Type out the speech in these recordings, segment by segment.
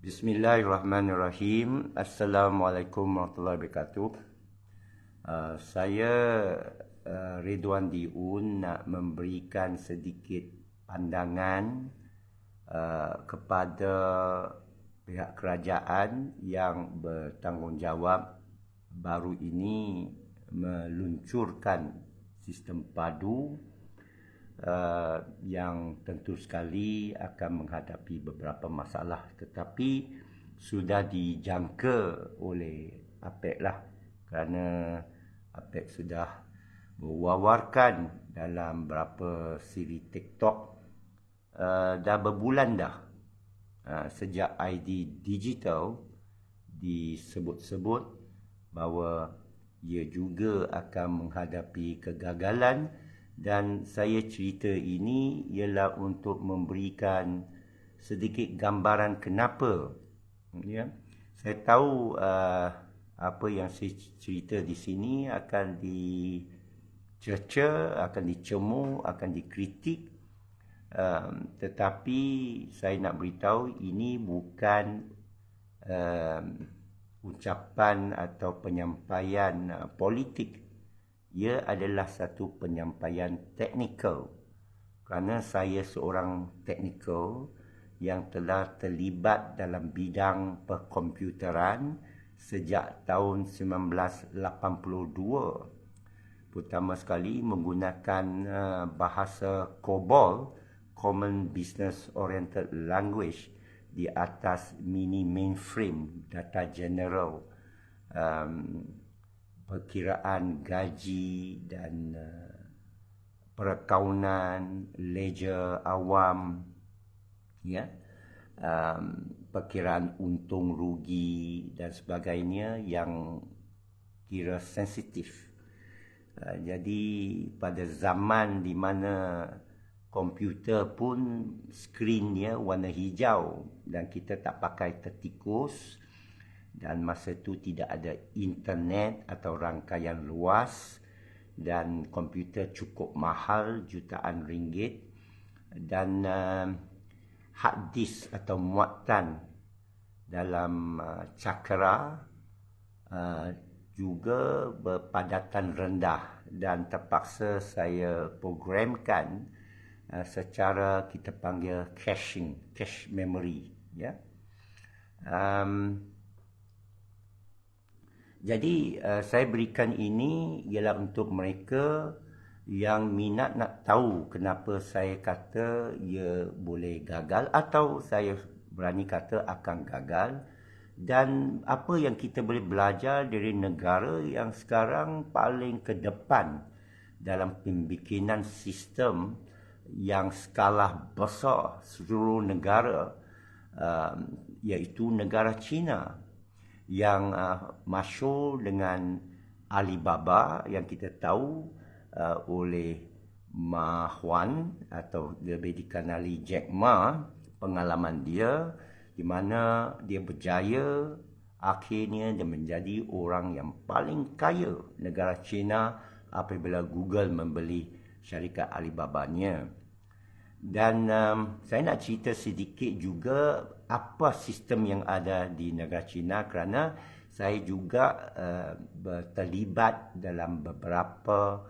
Bismillahirrahmanirrahim. Assalamualaikum warahmatullahi wabarakatuh. Saya Ridwan Diun nak memberikan sedikit pandangan kepada pihak kerajaan yang bertanggungjawab baru ini meluncurkan sistem padu yang tentu sekali akan menghadapi beberapa masalah, tetapi sudah dijangka oleh APEC lah, kerana APEC sudah mewawarkan dalam beberapa siri TikTok dah berbulan dah sejak ID digital disebut-sebut bahawa ia juga akan menghadapi kegagalan. Dan saya cerita ini ialah untuk memberikan sedikit gambaran kenapa. Ya. Saya tahu apa yang saya cerita di sini akan dicerca, akan dicemooh, akan dikritik. Tetapi saya nak beritahu ini bukan ucapan atau penyampaian politik. Ia adalah satu penyampaian teknikal, kerana saya seorang teknikal yang telah terlibat dalam bidang perkomputeran sejak tahun 1982. Pertama sekali menggunakan bahasa COBOL, Common Business Oriented Language, di atas mini mainframe data general, perkiraan gaji dan perakaunan, ledger awam, ya, perkiraan untung rugi dan sebagainya yang kira sensitif. Jadi pada zaman di mana komputer pun skrinnya warna hijau dan kita tak pakai tertikus, dan masa itu tidak ada internet atau rangkaian luas, dan komputer cukup mahal, jutaan ringgit, dan hard disk atau muatan dalam cakera juga berpadatan rendah, dan terpaksa saya programkan secara kita panggil caching, cache memory, ya. Jadi saya berikan ini ialah untuk mereka yang minat nak tahu kenapa saya kata ia boleh gagal, atau saya berani kata akan gagal, dan apa yang kita boleh belajar dari negara yang sekarang paling ke depan dalam pembikinan sistem yang skala besar seluruh negara, iaitu negara China, yang masyhur dengan Alibaba, yang kita tahu oleh Ma Huan atau lebih dikenali Jack Ma, pengalaman dia di mana dia berjaya akhirnya dia menjadi orang yang paling kaya negara China apabila Google membeli syarikat Alibaba-nya. Dan saya nak cerita sedikit juga apa sistem yang ada di negara China, kerana saya juga terlibat dalam beberapa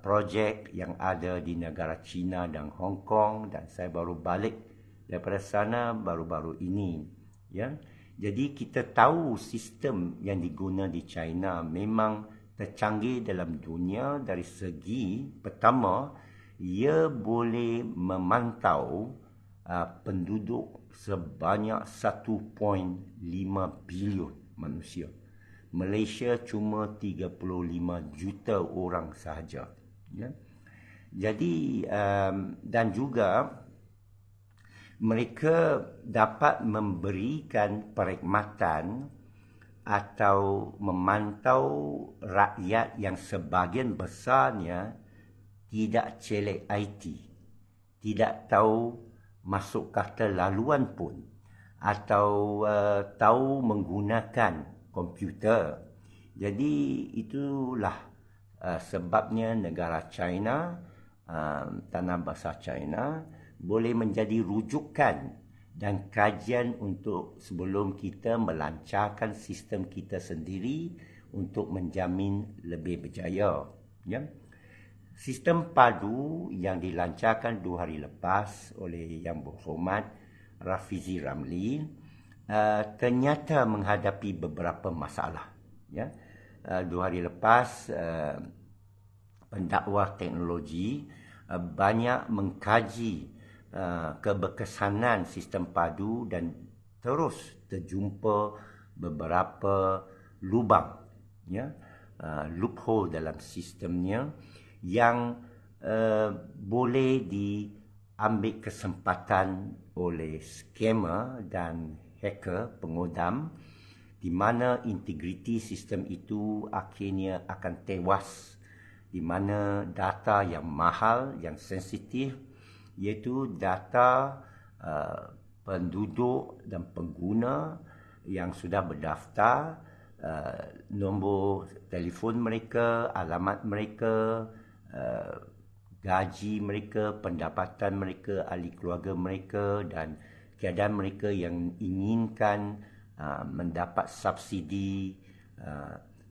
projek yang ada di negara China dan Hong Kong, dan saya baru balik daripada sana baru-baru ini, ya. Jadi kita tahu sistem yang diguna di China memang tercanggih dalam dunia dari segi pertama, ia boleh memantau penduduk sebanyak 1.5 bilion manusia. Malaysia cuma 35 juta orang sahaja, ya. Jadi dan juga mereka dapat memberikan perkhidmatan atau memantau rakyat yang sebahagian besarnya tidak celek IT, tidak tahu masuk kata laluan pun, atau tahu menggunakan komputer. Jadi itulah sebabnya negara China, tanah bahasa China boleh menjadi rujukan dan kajian untuk sebelum kita melancarkan sistem kita sendiri untuk menjamin lebih berjaya. Ya. Sistem padu yang dilancarkan 2 hari lepas oleh Yang Berhormat Rafizi Ramli ternyata menghadapi beberapa masalah. Ya. 2 hari lepas pendakwa teknologi banyak mengkaji keberkesanan sistem padu dan terus terjumpa beberapa lubang, ya, loophole dalam sistemnya yang boleh diambil kesempatan oleh scammer dan hacker pengodam, di mana integriti sistem itu akhirnya akan tewas, di mana data yang mahal, yang sensitif, iaitu data penduduk dan pengguna yang sudah berdaftar, nombor telefon mereka, alamat mereka, gaji mereka, pendapatan mereka, ahli keluarga mereka dan keadaan mereka yang inginkan mendapat subsidi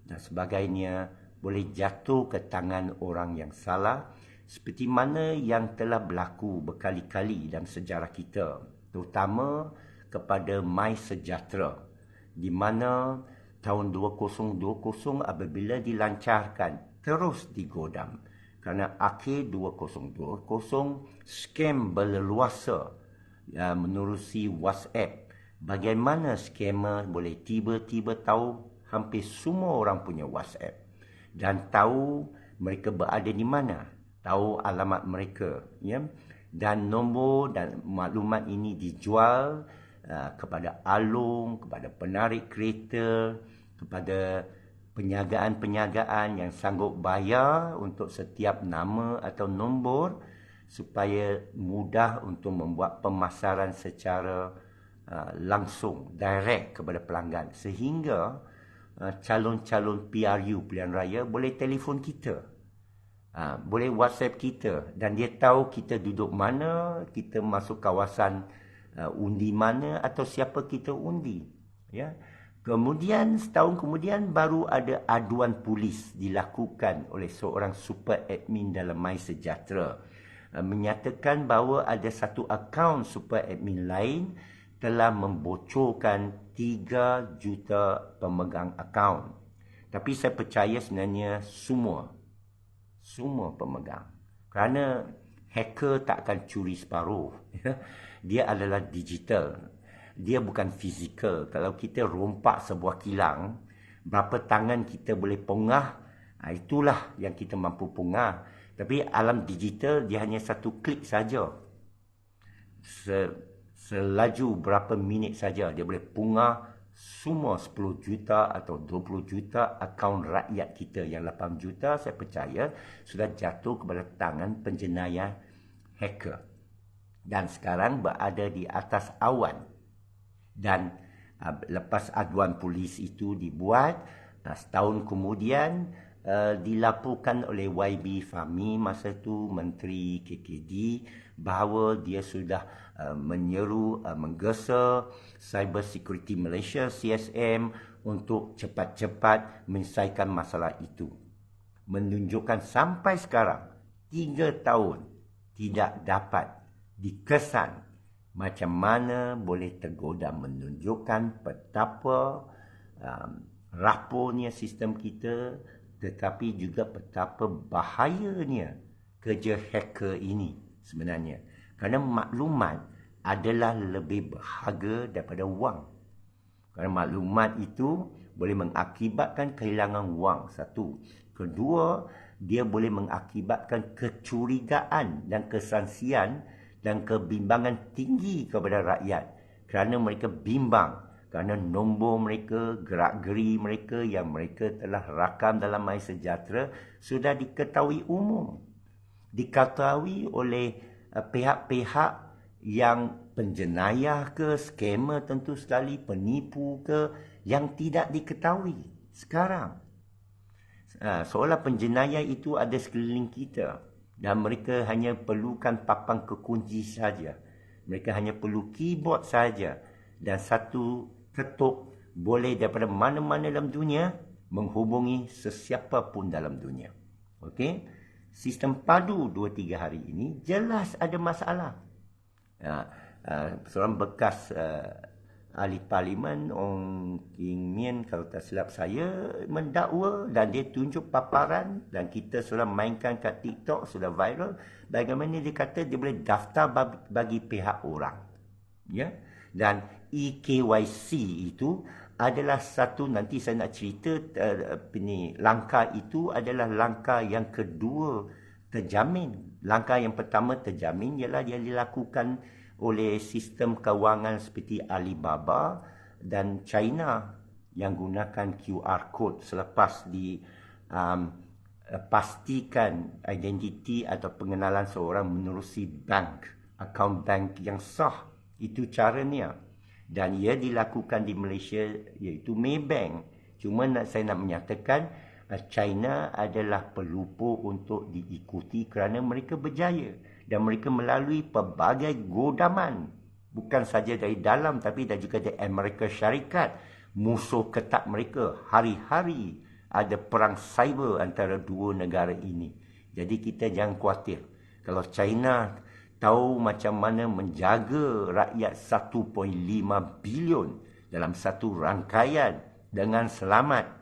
dan sebagainya boleh jatuh ke tangan orang yang salah, seperti mana yang telah berlaku berkali-kali dalam sejarah kita, terutama kepada MySejahtera, di mana tahun 2020 apabila dilancarkan terus digodam. Kerana akhir 2020 scam berleluasa menerusi WhatsApp. Bagaimana scammer boleh tiba-tiba tahu hampir semua orang punya WhatsApp dan tahu mereka berada di mana, tahu alamat mereka, ya, dan nombor dan maklumat ini dijual kepada alung, kepada penarik kereta, kepada penyagaan-penyagaan yang sanggup bayar untuk setiap nama atau nombor supaya mudah untuk membuat pemasaran secara langsung, direct kepada pelanggan, sehingga calon-calon PRU, pilihan raya, boleh telefon kita, boleh WhatsApp kita, dan dia tahu kita duduk mana, kita masuk kawasan undi mana atau siapa kita undi. Ya. Kemudian setahun kemudian baru ada aduan polis dilakukan oleh seorang super admin dalam MySejahtera, menyatakan bahawa ada satu akaun super admin lain telah membocorkan 3 juta pemegang akaun. Tapi saya percaya sebenarnya semua pemegang. Kerana hacker tak akan curi separuh. Dia adalah digital. Dia bukan fizikal. Kalau kita rompak sebuah kilang, berapa tangan kita boleh pongah, itulah yang kita mampu pongah. Tapi alam digital dia hanya satu klik saja. Selaju berapa minit saja dia boleh pungah semua 10 juta atau 20 juta akaun rakyat kita. Yang 8 juta saya percaya sudah jatuh kepada tangan penjenayah hacker dan sekarang berada di atas awan. Dan lepas aduan polis itu dibuat, setahun kemudian dilaporkan oleh YB Fahmi, masa itu Menteri KKD, bahawa dia sudah menyeru, menggesa Cyber Security Malaysia CSM untuk cepat-cepat menyelesaikan masalah itu. Menunjukkan sampai sekarang 3 tahun tidak dapat dikesan macam mana boleh tergoda, menunjukkan betapa rapuhnya sistem kita, tetapi juga betapa bahayanya kerja hacker ini sebenarnya. Kerana maklumat adalah lebih berharga daripada wang. Kerana maklumat itu boleh mengakibatkan kehilangan wang, satu. Kedua, dia boleh mengakibatkan kecurigaan dan kesangsian dan kebimbangan tinggi kepada rakyat. Kerana mereka bimbang, kerana nombor mereka, gerak-geri mereka yang mereka telah rakam dalam MySejahtera sudah diketahui umum. Diketahui oleh pihak-pihak yang penjenayah ke, scammer tentu sekali, penipu ke, yang tidak diketahui sekarang. Seolah penjenayah itu ada sekeliling kita dan mereka hanya perlukan papan kekunci saja. Mereka hanya perlu keyboard saja dan satu ketuk boleh daripada mana-mana dalam dunia menghubungi sesiapa pun dalam dunia. Okey, sistem padu 2-3 hari ini jelas ada masalah. Seorang bekas ahli parlimen Ong Kim Mien, kalau tak silap saya, mendakwa dan dia tunjuk paparan dan kita sudah mainkan kat TikTok, sudah viral, bagaimana dia kata dia boleh daftar bagi pihak orang, ya. Dan eKYC itu adalah satu, nanti saya nak cerita, langkah itu adalah langkah yang kedua terjamin. Langkah yang pertama terjamin ialah dia dilakukan oleh sistem kewangan seperti Alibaba dan China yang gunakan QR code selepas pastikan identiti atau pengenalan seorang menerusi akaun bank yang sah. Itu caranya. Dan ia dilakukan di Malaysia iaitu Maybank. Cuma saya nak menyatakan China adalah pelupa untuk diikuti kerana mereka berjaya. Dan mereka melalui pelbagai godaman. Bukan saja dari dalam tapi juga dari Amerika Syarikat. Musuh ketat mereka. Hari-hari ada perang cyber antara dua negara ini. Jadi kita jangan khawatir. Kalau China tahu macam mana menjaga rakyat 1.5 bilion dalam satu rangkaian dengan selamat.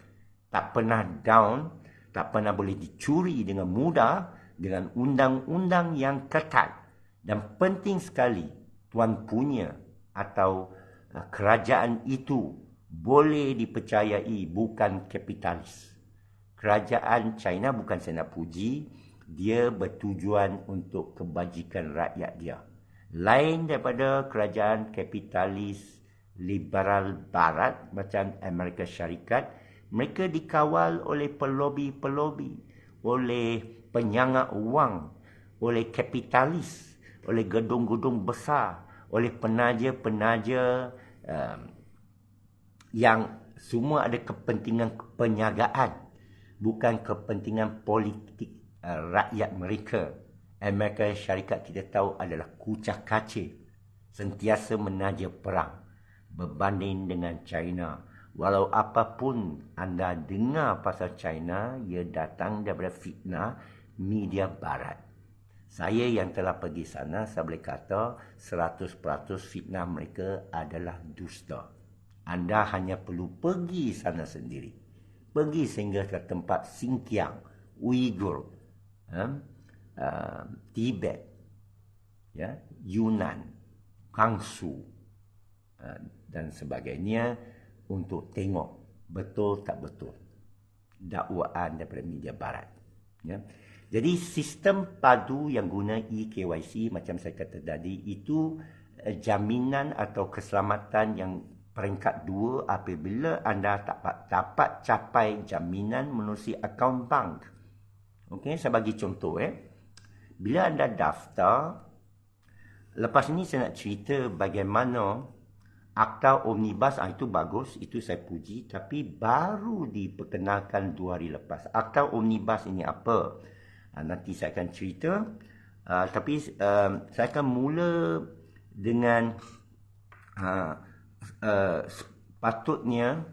Tak pernah down, tak pernah boleh dicuri dengan mudah, dengan undang-undang yang ketat. Dan penting sekali, tuan punya atau kerajaan itu boleh dipercayai, bukan kapitalis. Kerajaan China, bukan saya nak puji, dia bertujuan untuk kebajikan rakyat dia. Lain daripada kerajaan kapitalis liberal barat macam Amerika Syarikat, mereka dikawal oleh pelobi-pelobi, oleh penyangga wang, oleh kapitalis, oleh gedung-gedung besar, oleh penaja-penaja yang semua ada kepentingan perniagaan, bukan kepentingan politik rakyat mereka. Amerika Syarikat kita tahu adalah kucak kacir, sentiasa menaja perang berbanding dengan China. Walau apapun anda dengar pasal China, ia datang daripada fitnah media barat. Saya yang telah pergi sana, saya boleh kata 100% fitnah mereka adalah dusta. Anda hanya perlu pergi sana sendiri. Pergi sehingga ke tempat Xinjiang, Uyghur, Tibet, ya, Yunnan, Gansu, dan sebagainya, untuk tengok betul tak betul dakwaan daripada media barat. Ya. Jadi sistem padu yang guna eKYC macam saya kata tadi itu jaminan atau keselamatan yang peringkat 2 apabila anda tak dapat capai jaminan menerusi akaun bank. Okey, saya bagi contoh Bila anda daftar, lepas ini saya nak cerita bagaimana Akta Omnibus, itu bagus, itu saya puji, tapi baru diperkenalkan 2 hari lepas. Akta Omnibus ini apa? Nanti saya akan cerita. Tapi saya akan mula dengan patutnya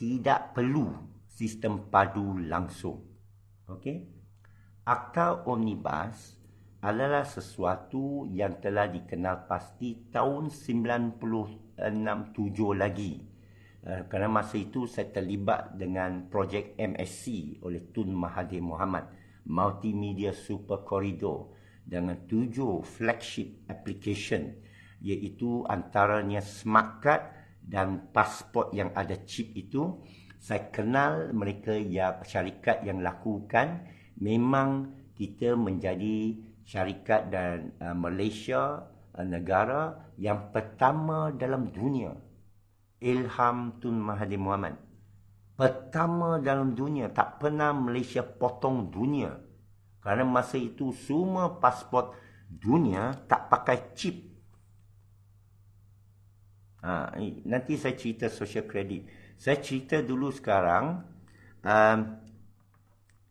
tidak perlu sistem padu langsung. Okey? Akta Omnibus adalah sesuatu yang telah dikenal pasti tahun 1967 lagi. Kerana masa itu saya terlibat dengan projek MSC oleh Tun Mahathir Mohamad, Multimedia Super Corridor, dengan 7 flagship application, iaitu antaranya smart card dan pasport yang ada chip itu. Saya kenal mereka yang syarikat yang lakukan. Memang kita menjadi syarikat dan Malaysia negara yang pertama dalam dunia. Ilham Tun Mahathir Mohamad. Pertama dalam dunia. Tak pernah Malaysia potong dunia. Kerana masa itu semua pasport dunia tak pakai chip. Nanti saya cerita social credit. Saya cerita dulu sekarang.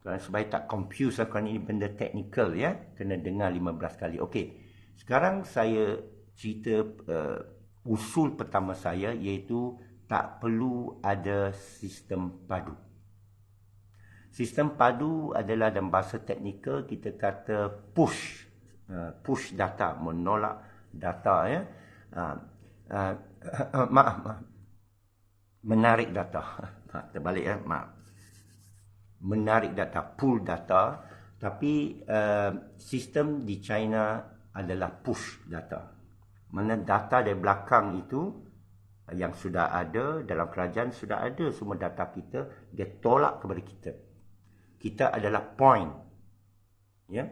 Supaya tak confuse kerana ini benda teknikal, ya. Kena dengar 15 kali. Okey. Sekarang saya cerita usul pertama saya, iaitu tak perlu ada sistem padu. Sistem padu adalah dalam bahasa teknikal kita kata push data, menolak data, ya. Maaf, menarik data. Terbalik, ya, maaf. Menarik data, pull data, tapi sistem di China adalah push data. Mana data dari belakang itu yang sudah ada dalam kerajaan, sudah ada semua data kita, dia tolak kepada kita. Kita adalah point, ya,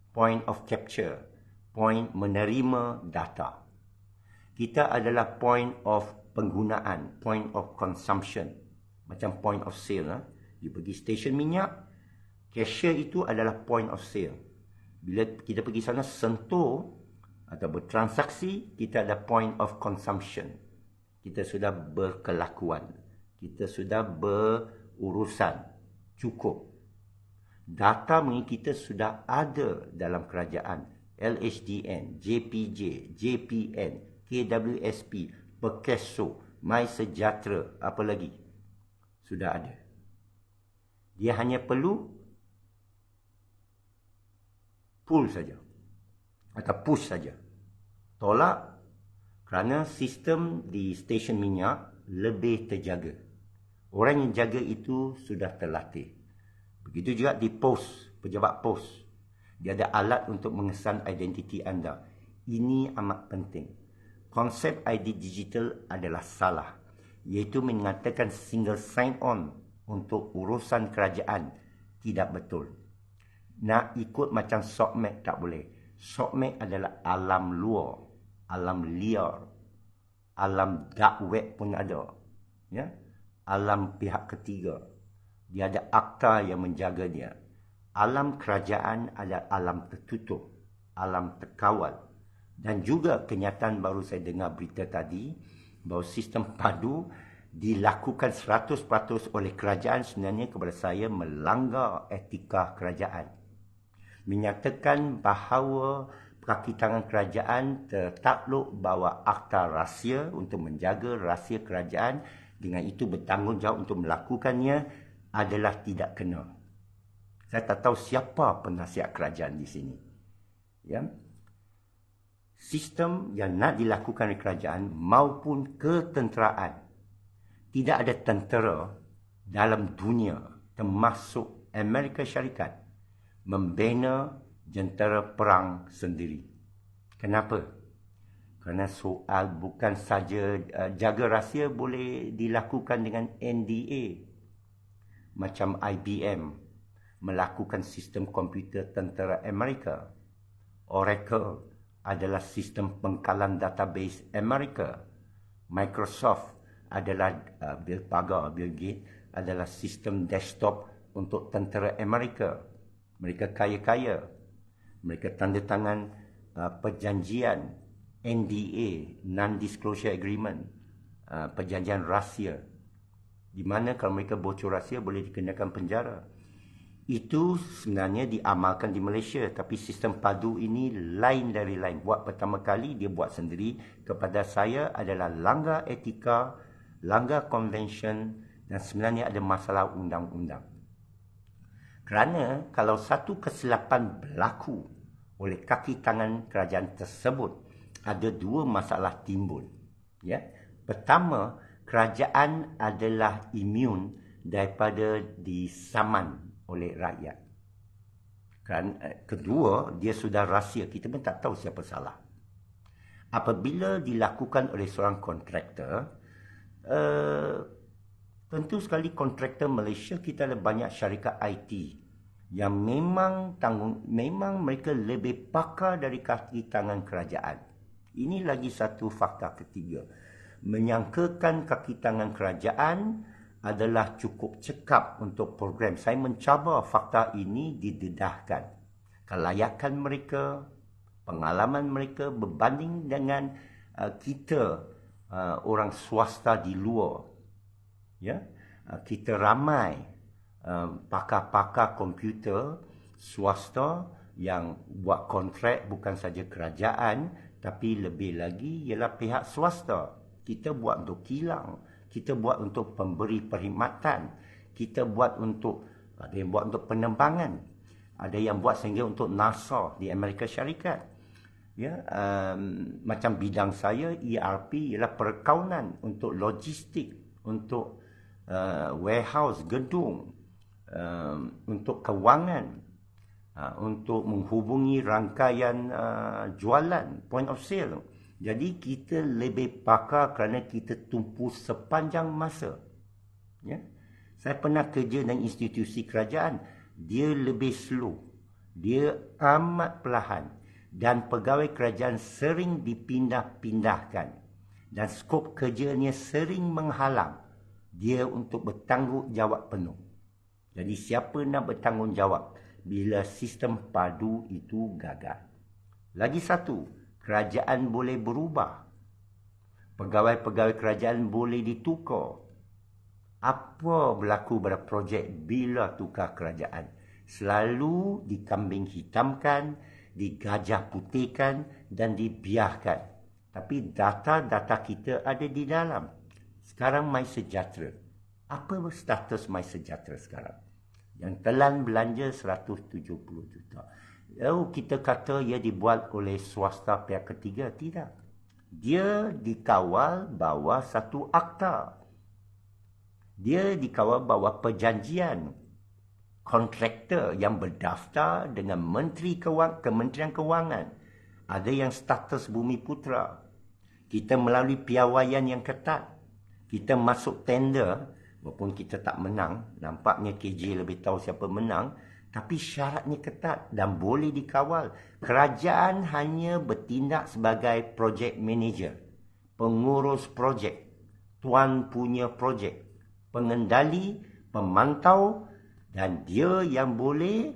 point of capture, point menerima data. Kita adalah point of penggunaan, point of consumption, macam point of sale. You pergi stesen minyak, cashier itu adalah point of sale. Bila kita pergi sana sentuh atau bertransaksi, kita ada point of consumption. Kita sudah berkelakuan, kita sudah berurusan, cukup. Data mengenai kita sudah ada dalam kerajaan. LHDN, JPJ, JPN, KWSP, Perkeso, MySejahtera, apa lagi? Sudah ada. Dia hanya perlu pull saja atau push saja. Tolak kerana sistem di stesen minyak lebih terjaga. Orang yang jaga itu sudah terlatih. Begitu juga di pos, pejabat pos. Dia ada alat untuk mengesan identiti anda. Ini amat penting. Konsep ID digital adalah salah, iaitu mengatakan single sign-on untuk urusan kerajaan tidak betul. Nak ikut macam SOCMEC tak boleh. SOCMEC adalah alam luar, alam liar, alam dark web pun ada, ya, alam pihak ketiga. Dia ada akta yang menjaga dia. Alam kerajaan adalah alam tertutup, alam terkawal. Dan juga kenyataan baru saya dengar berita tadi, bahawa sistem padu dilakukan 100% oleh kerajaan, sebenarnya kepada saya melanggar etika kerajaan. Menyatakan bahawa kaki tangan kerajaan tertakluk bahawa akta rahsia untuk menjaga rahsia kerajaan, dengan itu bertanggungjawab untuk melakukannya, adalah tidak kena. Saya tak tahu siapa penasihat kerajaan di sini. Ya. Sistem yang nak dilakukan oleh kerajaan maupun ketenteraan. Tidak ada tentera dalam dunia, termasuk Amerika Syarikat, membina jentera perang sendiri. Kenapa? Kerana soal bukan saja jaga rahsia boleh dilakukan dengan NDA. Macam IBM melakukan sistem komputer tentera Amerika. Oracle adalah sistem pengkalan database Amerika. Microsoft adalah Bill Gates adalah sistem desktop untuk tentera Amerika. Mereka kaya-kaya. Mereka tanda tangan perjanjian NDA, Non-Disclosure Agreement, perjanjian rahsia, di mana kalau mereka bocor rahsia boleh dikenakan penjara. Itu sebenarnya diamalkan di Malaysia, tapi sistem padu ini lain dari lain. Buat pertama kali dia buat sendiri, kepada saya adalah langgar etika, langgar konvensyen, dan sebenarnya ada masalah undang-undang. Kerana kalau satu kesilapan berlaku oleh kaki tangan kerajaan tersebut, ada dua masalah timbul. Ya, pertama, kerajaan adalah imun daripada disaman oleh rakyat. Kedua, dia sudah rahsia. Kita pun tak tahu siapa salah. Apabila dilakukan oleh seorang kontraktor, tentu sekali kontraktor Malaysia, kita ada banyak syarikat IT yang memang mereka lebih pakar dari kaki tangan kerajaan. Ini lagi satu fakta ketiga. Menyangkakan kaki tangan kerajaan adalah cukup cekap untuk program. Saya mencabar fakta ini didedahkan. Kelayakan mereka, pengalaman mereka berbanding dengan kita orang swasta di luar. Ya, kita ramai pakar-pakar komputer swasta yang buat kontrak bukan saja kerajaan Tapi lebih lagi ialah pihak swasta. Kita buat untuk kilang, kita buat untuk pemberi perkhidmatan, kita buat untuk, ada yang buat untuk penerbangan, ada yang buat sehingga untuk NASA di Amerika Syarikat. Ya, macam bidang saya ERP ialah perakaunan untuk logistik, untuk warehouse, gedung, untuk kewangan, untuk menghubungi rangkaian jualan, point of sale. Jadi kita lebih pakar kerana kita tumpu sepanjang masa. Ya? Saya pernah kerja dengan institusi kerajaan, dia lebih slow, dia amat perlahan, dan pegawai kerajaan sering dipindah-pindahkan, dan skop kerjanya sering menghalang dia untuk bertanggungjawab penuh. Jadi siapa nak bertanggungjawab bila sistem padu itu gagal? Lagi satu, kerajaan boleh berubah. Pegawai-pegawai kerajaan boleh ditukar. Apa berlaku pada projek bila tukar kerajaan? Selalu dikambing hitamkan, digajah putihkan dan dibiarkan. Tapi data-data kita ada di dalam. Sekarang MySejahtera. Apa status MySejahtera sekarang? Yang telan belanja 170 juta. Kita kata ia dibuat oleh swasta pihak ketiga. Tidak. Dia dikawal bawah satu akta. Dia dikawal bawah perjanjian. Kontraktor yang berdaftar dengan Kementerian Kewangan. Ada yang status Bumi Putra. Kita melalui piawaian yang ketat. Kita masuk tender, walaupun kita tak menang. Nampaknya KJ lebih tahu siapa menang. Tapi syaratnya ketat dan boleh dikawal. Kerajaan hanya bertindak sebagai project manager, pengurus projek, tuan punya projek, pengendali, pemantau, dan dia yang boleh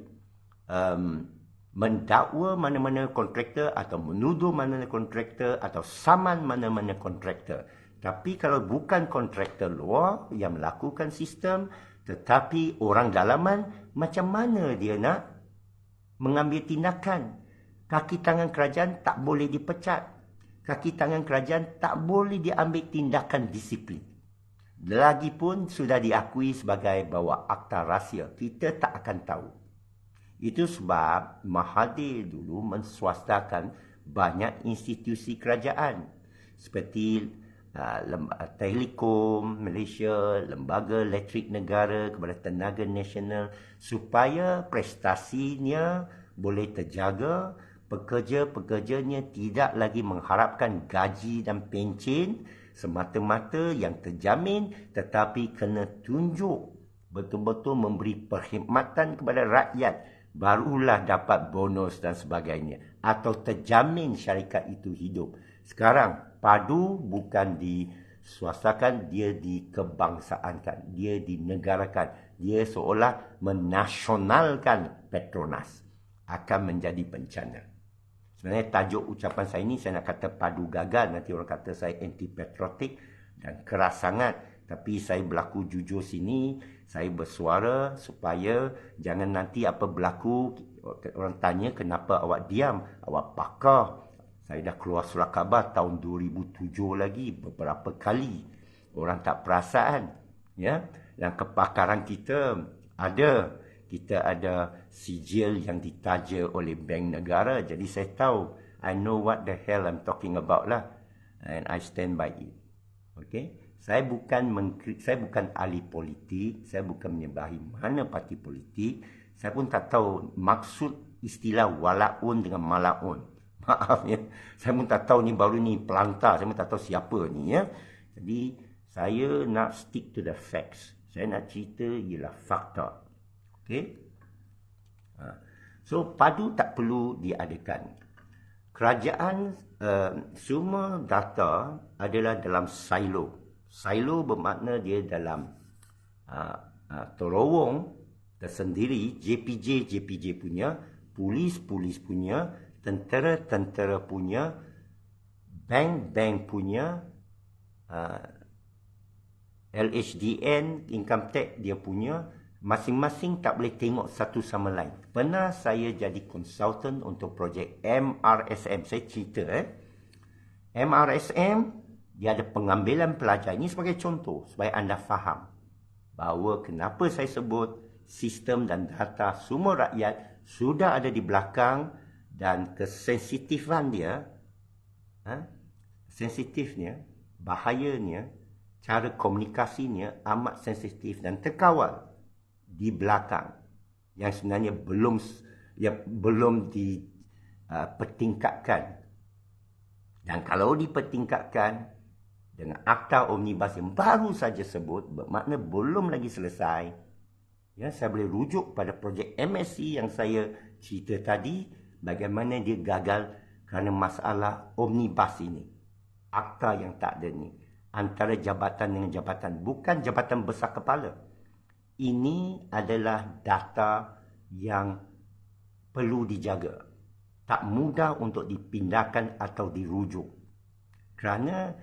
mendakwa mana-mana kontraktor atau menuduh mana-mana kontraktor atau saman mana-mana kontraktor. Tapi kalau bukan kontraktor luar yang melakukan sistem, tetapi orang dalaman, macam mana dia nak mengambil tindakan? Kaki tangan kerajaan tak boleh dipecat. Kaki tangan kerajaan tak boleh diambil tindakan disiplin. Lagipun sudah diakui sebagai bahawa akta rahsia. Kita tak akan tahu. Itu sebab Mahathir dulu menswastakan banyak institusi kerajaan. Seperti Telekom Malaysia, Lembaga Elektrik Negara kepada Tenaga Nasional, supaya prestasinya boleh terjaga, pekerja-pekerjanya tidak lagi mengharapkan gaji dan pencen semata-mata yang terjamin, tetapi kena tunjuk betul-betul memberi perkhidmatan kepada rakyat, barulah dapat bonus dan sebagainya, atau terjamin syarikat itu hidup. Sekarang padu bukan diswastakan, dia dikebangsaankan, dia dinegarakan, dia seolah menasionalkan Petronas. Akan menjadi bencana. Sebenarnya tajuk ucapan saya ini, saya nak kata padu gagal, nanti orang kata saya anti-patriotik dan keras sangat. Tapi saya berlaku jujur sini, saya bersuara supaya jangan nanti apa berlaku, orang tanya kenapa awak diam, awak pakar. Saya dah keluar surat khabar tahun 2007 lagi beberapa kali. Orang tak perasaan. Ya? Yang kepakaran kita ada. Kita ada sijil yang ditaja oleh Bank Negara. Jadi saya tahu. I know what the hell I'm talking about lah. And I stand by it. Okay? Saya bukan ahli politik. Saya bukan menyebahi mana parti politik. Saya pun tak tahu maksud istilah walaun dengan malaun. Maaf ya, saya pun tak tahu ni baru ni pelantar, saya pun tak tahu siapa ni ya. Jadi saya nak stick to the facts. Saya nak cerita ialah fakta. Okay? So padu tak perlu diadakan. Kerajaan semua data adalah dalam silo. Silo bermakna dia dalam terowong tersendiri, JPJ punya, polis punya, tentera punya, bank punya, LHDN, income tax dia punya, masing-masing tak boleh tengok satu sama lain. Pernah saya jadi konsultan untuk projek MRSM, saya cerita MRSM, dia ada pengambilan pelajar. Ini sebagai contoh, supaya anda faham bahawa kenapa saya sebut sistem dan data semua rakyat sudah ada di belakang dan kesensitifan dia, sensitifnya, bahayanya, cara komunikasinya amat sensitif dan terkawal di belakang yang sebenarnya belum dipertingkatkan. Dan kalau dipertingkatkan dengan Akta Omnibus yang baru saja sebut, bermakna belum lagi selesai. Ya, saya boleh rujuk pada projek MSc yang saya cerita tadi, bagaimana dia gagal kerana masalah Omnibus ini. Akta yang tak ada ni. Antara jabatan dengan jabatan. Bukan jabatan besar kepala. Ini adalah data yang perlu dijaga. Tak mudah untuk dipindahkan atau dirujuk. Kerana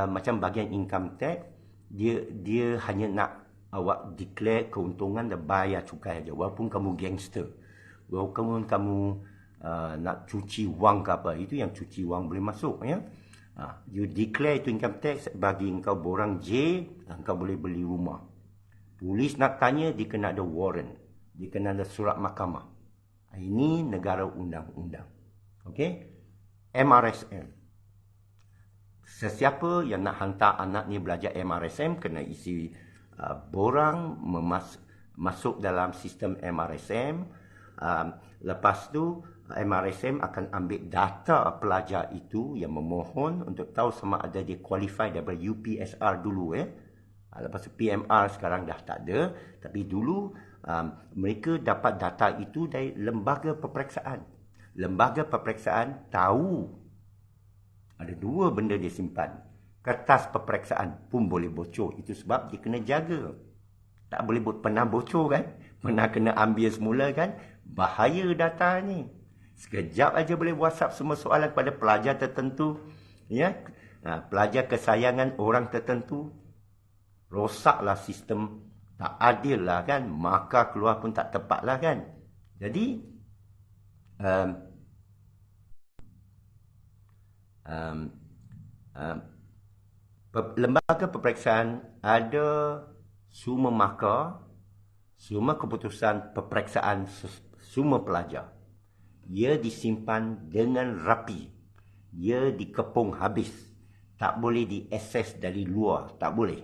macam bahagian income tax, dia hanya nak awak declare keuntungan dan bayar cukai saja. Walaupun kamu gangster, walaupun kamu nak cuci wang ke apa, itu yang cuci wang boleh masuk. Ya, you declare itu income tax, bagi engkau borang J, engkau boleh beli rumah. Polis nak tanya, dia kena ada warrant, dia kena ada surat mahkamah. Ini negara undang-undang. Okey, MRSM. Sesiapa yang nak hantar anaknya belajar MRSM kena isi borang, masuk dalam sistem MRSM. Lepas tu MRSM akan ambil data pelajar itu yang memohon untuk tahu sama ada dia qualify daripada UPSR dulu. Lepas tu PMR sekarang dah tak ada. Tapi dulu mereka dapat data itu dari lembaga peperiksaan. Lembaga peperiksaan tahu ada dua benda dia simpan. Kertas peperiksaan pun boleh bocor. Itu sebab dia kena jaga. Tak boleh pernah bocor kan. Pernah kena ambil semula kan. Bahaya data ni. Sekejap aja boleh WhatsApp semua soalan kepada pelajar tertentu. Ya, pelajar kesayangan orang tertentu. Rosaklah sistem. Tak adil lah kan. Maka keluar pun tak tepat lah kan. Jadi lembaga peperiksaan ada semua markah, semua keputusan peperiksaan semua pelajar. Ia disimpan dengan rapi. Ia dikepung habis. Tak boleh diakses dari luar. Tak boleh.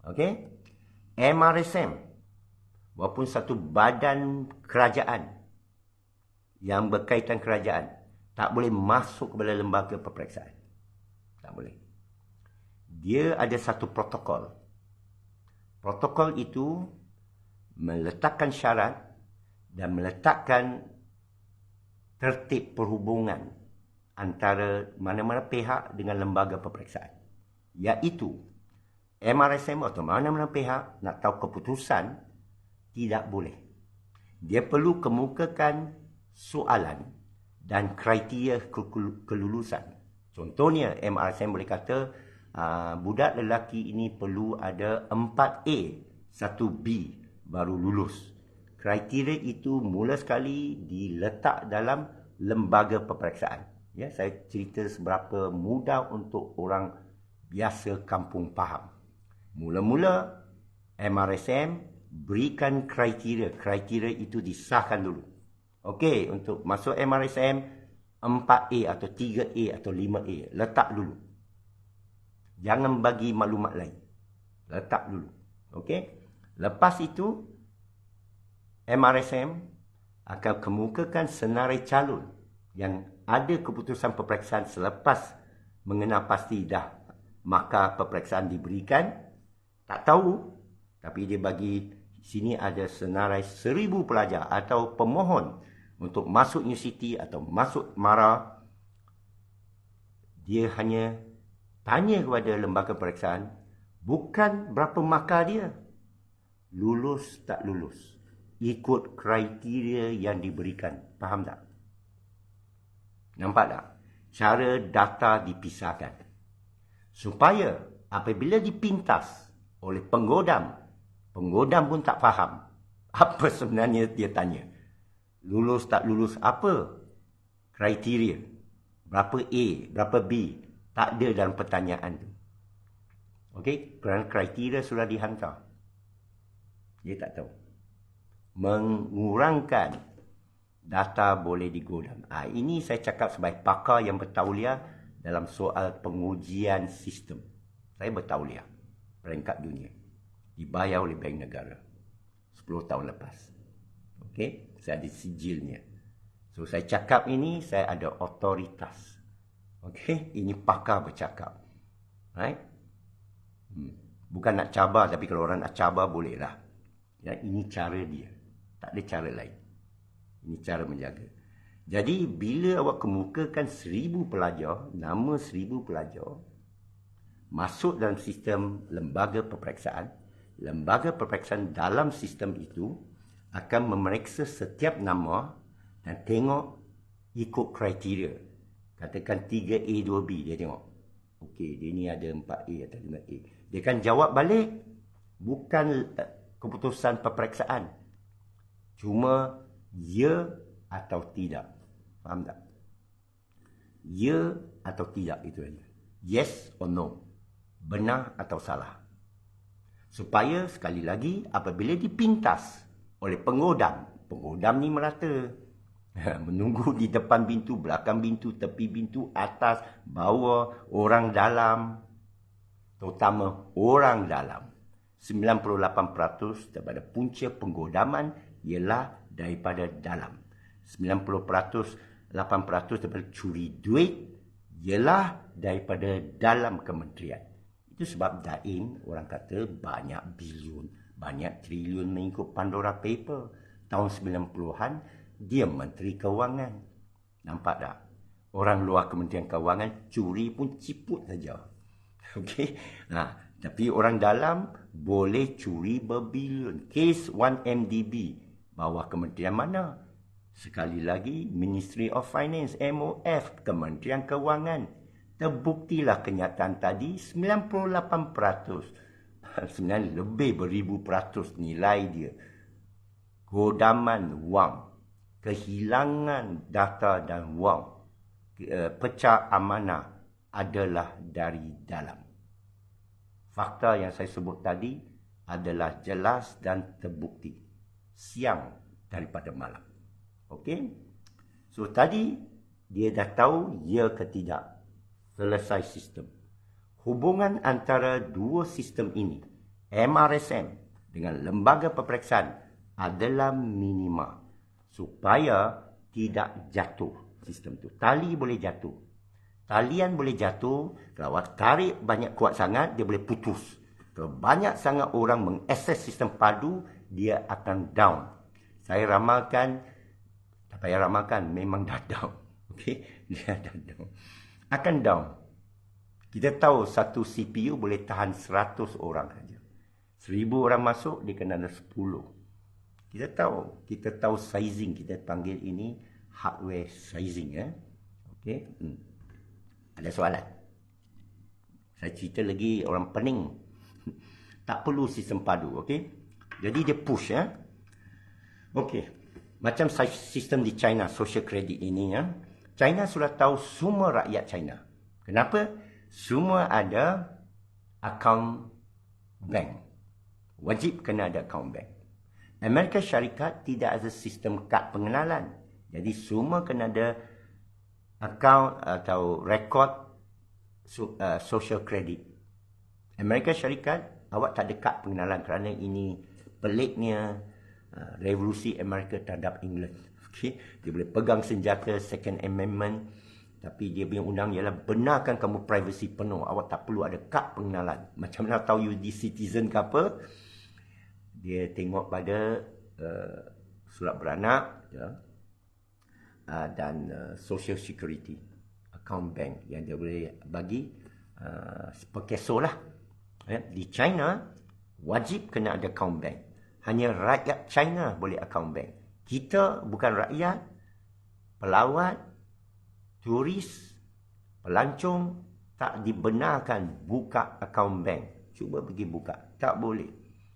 Okey? MRSM, walaupun satu badan kerajaan yang berkaitan kerajaan, tak boleh masuk kepada lembaga peperiksaan. Tak boleh. Dia ada satu protokol. Protokol itu meletakkan syarat dan meletakkan tertib perhubungan antara mana-mana pihak dengan lembaga peperiksaan. Iaitu MRSM atau mana-mana pihak nak tahu keputusan, tidak boleh. Dia perlu kemukakan soalan dan kriteria kelulusan. Contohnya, MRSM boleh kata, budak lelaki ini perlu ada 4A, 1B, baru lulus. Kriteria itu mula sekali diletak dalam lembaga peperiksaan. Ya, saya cerita seberapa mudah untuk orang biasa kampung faham. Mula-mula, MRSM berikan kriteria. Kriteria itu disahkan dulu. Okey, untuk masuk MRSM, 4A atau 3A atau 5A. Letak dulu. Jangan bagi maklumat lain. Letak dulu. Okey. Lepas itu, MRSM akan kemukakan senarai calon yang ada keputusan peperiksaan selepas mengenal pasti dah maka peperiksaan diberikan. Tak tahu, tapi dia bagi sini ada senarai 1000 pelajar atau pemohon untuk masuk universiti atau masuk MARA. Dia hanya tanya kepada lembaga peperiksaan, bukan berapa markah dia, lulus tak lulus, ikut kriteria yang diberikan. Faham tak? Nampak tak? Cara data dipisahkan. Supaya apabila dipintas oleh penggodam pun tak faham apa sebenarnya dia tanya. Lulus tak lulus apa? Kriteria. Berapa A, berapa B. Tak ada dalam pertanyaan tu. Okey, kerana kriteria sudah dihantar. Dia tak tahu. Mengurangkan data boleh digodam. Ini saya cakap sebagai pakar yang bertauliah dalam soal pengujian sistem. Saya bertauliah peringkat dunia. Dibayar oleh Bank Negara 10 tahun lepas. Okey, saya ada sijilnya. So saya cakap ini, saya ada otoritas. Okey, ini pakar bercakap. Right? Bukan nak cabar, tapi kalau orang nak cabar bolehlah. Ya, ini cara dia. Tak ada cara lain. Ini cara menjaga. Jadi bila awak kemukakan 1000 pelajar, nama 1000 pelajar masuk dalam sistem lembaga peperiksaan dalam sistem itu akan memeriksa setiap nama dan tengok ikut kriteria. Katakan 3A 2B, dia tengok. Okey, dia ni ada 4A atau 5A. Dia akan jawab balik, bukan keputusan peperiksaan. Cuma ya atau tidak. Faham tak? Ya atau tidak, itu aja. Yes or no. Benar atau salah. Supaya sekali lagi apabila dipintas oleh pengodam ni merata. Menunggu di depan pintu, belakang pintu, tepi pintu, atas, bawah, orang dalam. Terutama orang dalam. 98% daripada punca penggodaman ialah daripada dalam. 8% daripada curi duit ialah daripada dalam kementerian. Itu sebab Daim orang kata banyak bilion, banyak triliun mengikut Pandora Paper. Tahun 90-an dia Menteri Kewangan. Nampak tak? Orang luar Kementerian Kewangan curi pun ciput saja. Okey. Tapi orang dalam boleh curi berbilion. Kes 1MDB bawah kementerian mana? Sekali lagi, Ministry of Finance, MOF, Kementerian Kewangan. Terbuktilah kenyataan tadi, 98%. Sebenarnya lebih beribu peratus nilai dia. Godaman wang, kehilangan data dan wang, pecah amanah adalah dari dalam. Fakta yang saya sebut tadi adalah jelas dan terbukti. Siang daripada malam. Okey? So tadi dia dah tahu ya ke tidak. Selesai sistem. Hubungan antara dua sistem ini, MRSM dengan lembaga peperiksaan adalah minima. Supaya tidak jatuh sistem tu. Tali boleh jatuh. Talian boleh jatuh, kalau awak tarik banyak kuat sangat, dia boleh putus. Kalau banyak sangat orang mengakses sistem padu, dia akan down. Saya ramalkan, tak payah ramalkan, memang dah down. Okey, dia dah down. Akan down. Kita tahu satu CPU boleh tahan 100 orang saja. 1000 orang masuk, dia kena ada 10. Kita tahu sizing, kita panggil ini hardware sizing. Okey. Ada soalan? Saya cerita lagi orang pening. Tak perlu sistem padu, okey? Jadi dia push, ya. Okey. Macam sistem di China, social credit ini, ya. China sudah tahu semua rakyat China. Kenapa? Semua ada akaun bank. Wajib kena ada akaun bank. Amerika Syarikat tidak ada sistem kad pengenalan. Jadi semua kena ada akaun atau rekod social credit. Amerika Syarikat, awak tak ada kad pengenalan kerana ini peliknya revolusi Amerika terhadap England. Okay? Dia boleh pegang senjata, Second Amendment, tapi dia punya undang ialah benarkan kamu privacy penuh. Awak tak perlu ada kad pengenalan. Macam mana tahu you di citizen ke apa? Dia tengok pada surat beranak, ya, dan social security account bank yang dia boleh bagi pekeso lah. Di China wajib kena ada account bank. Hanya rakyat China boleh account bank. Kita bukan rakyat, pelawat, turis, pelancong tak dibenarkan buka account bank. Cuba pergi buka, tak boleh.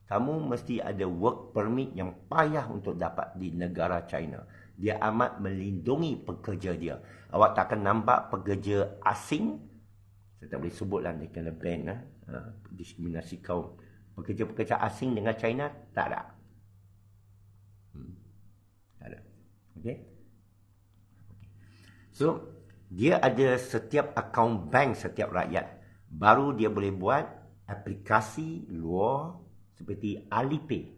Kamu mesti ada work permit yang payah untuk dapat di negara China. Dia amat melindungi pekerja dia. Awak tak akan nampak pekerja asing Saya tak boleh sebutlah dia kena ban diskriminasi kaum. Pekerja-pekerja asing dengan China tak ada. Tak ada. Okey. So, dia ada setiap akaun bank setiap rakyat. Baru dia boleh buat aplikasi luar seperti Alipay.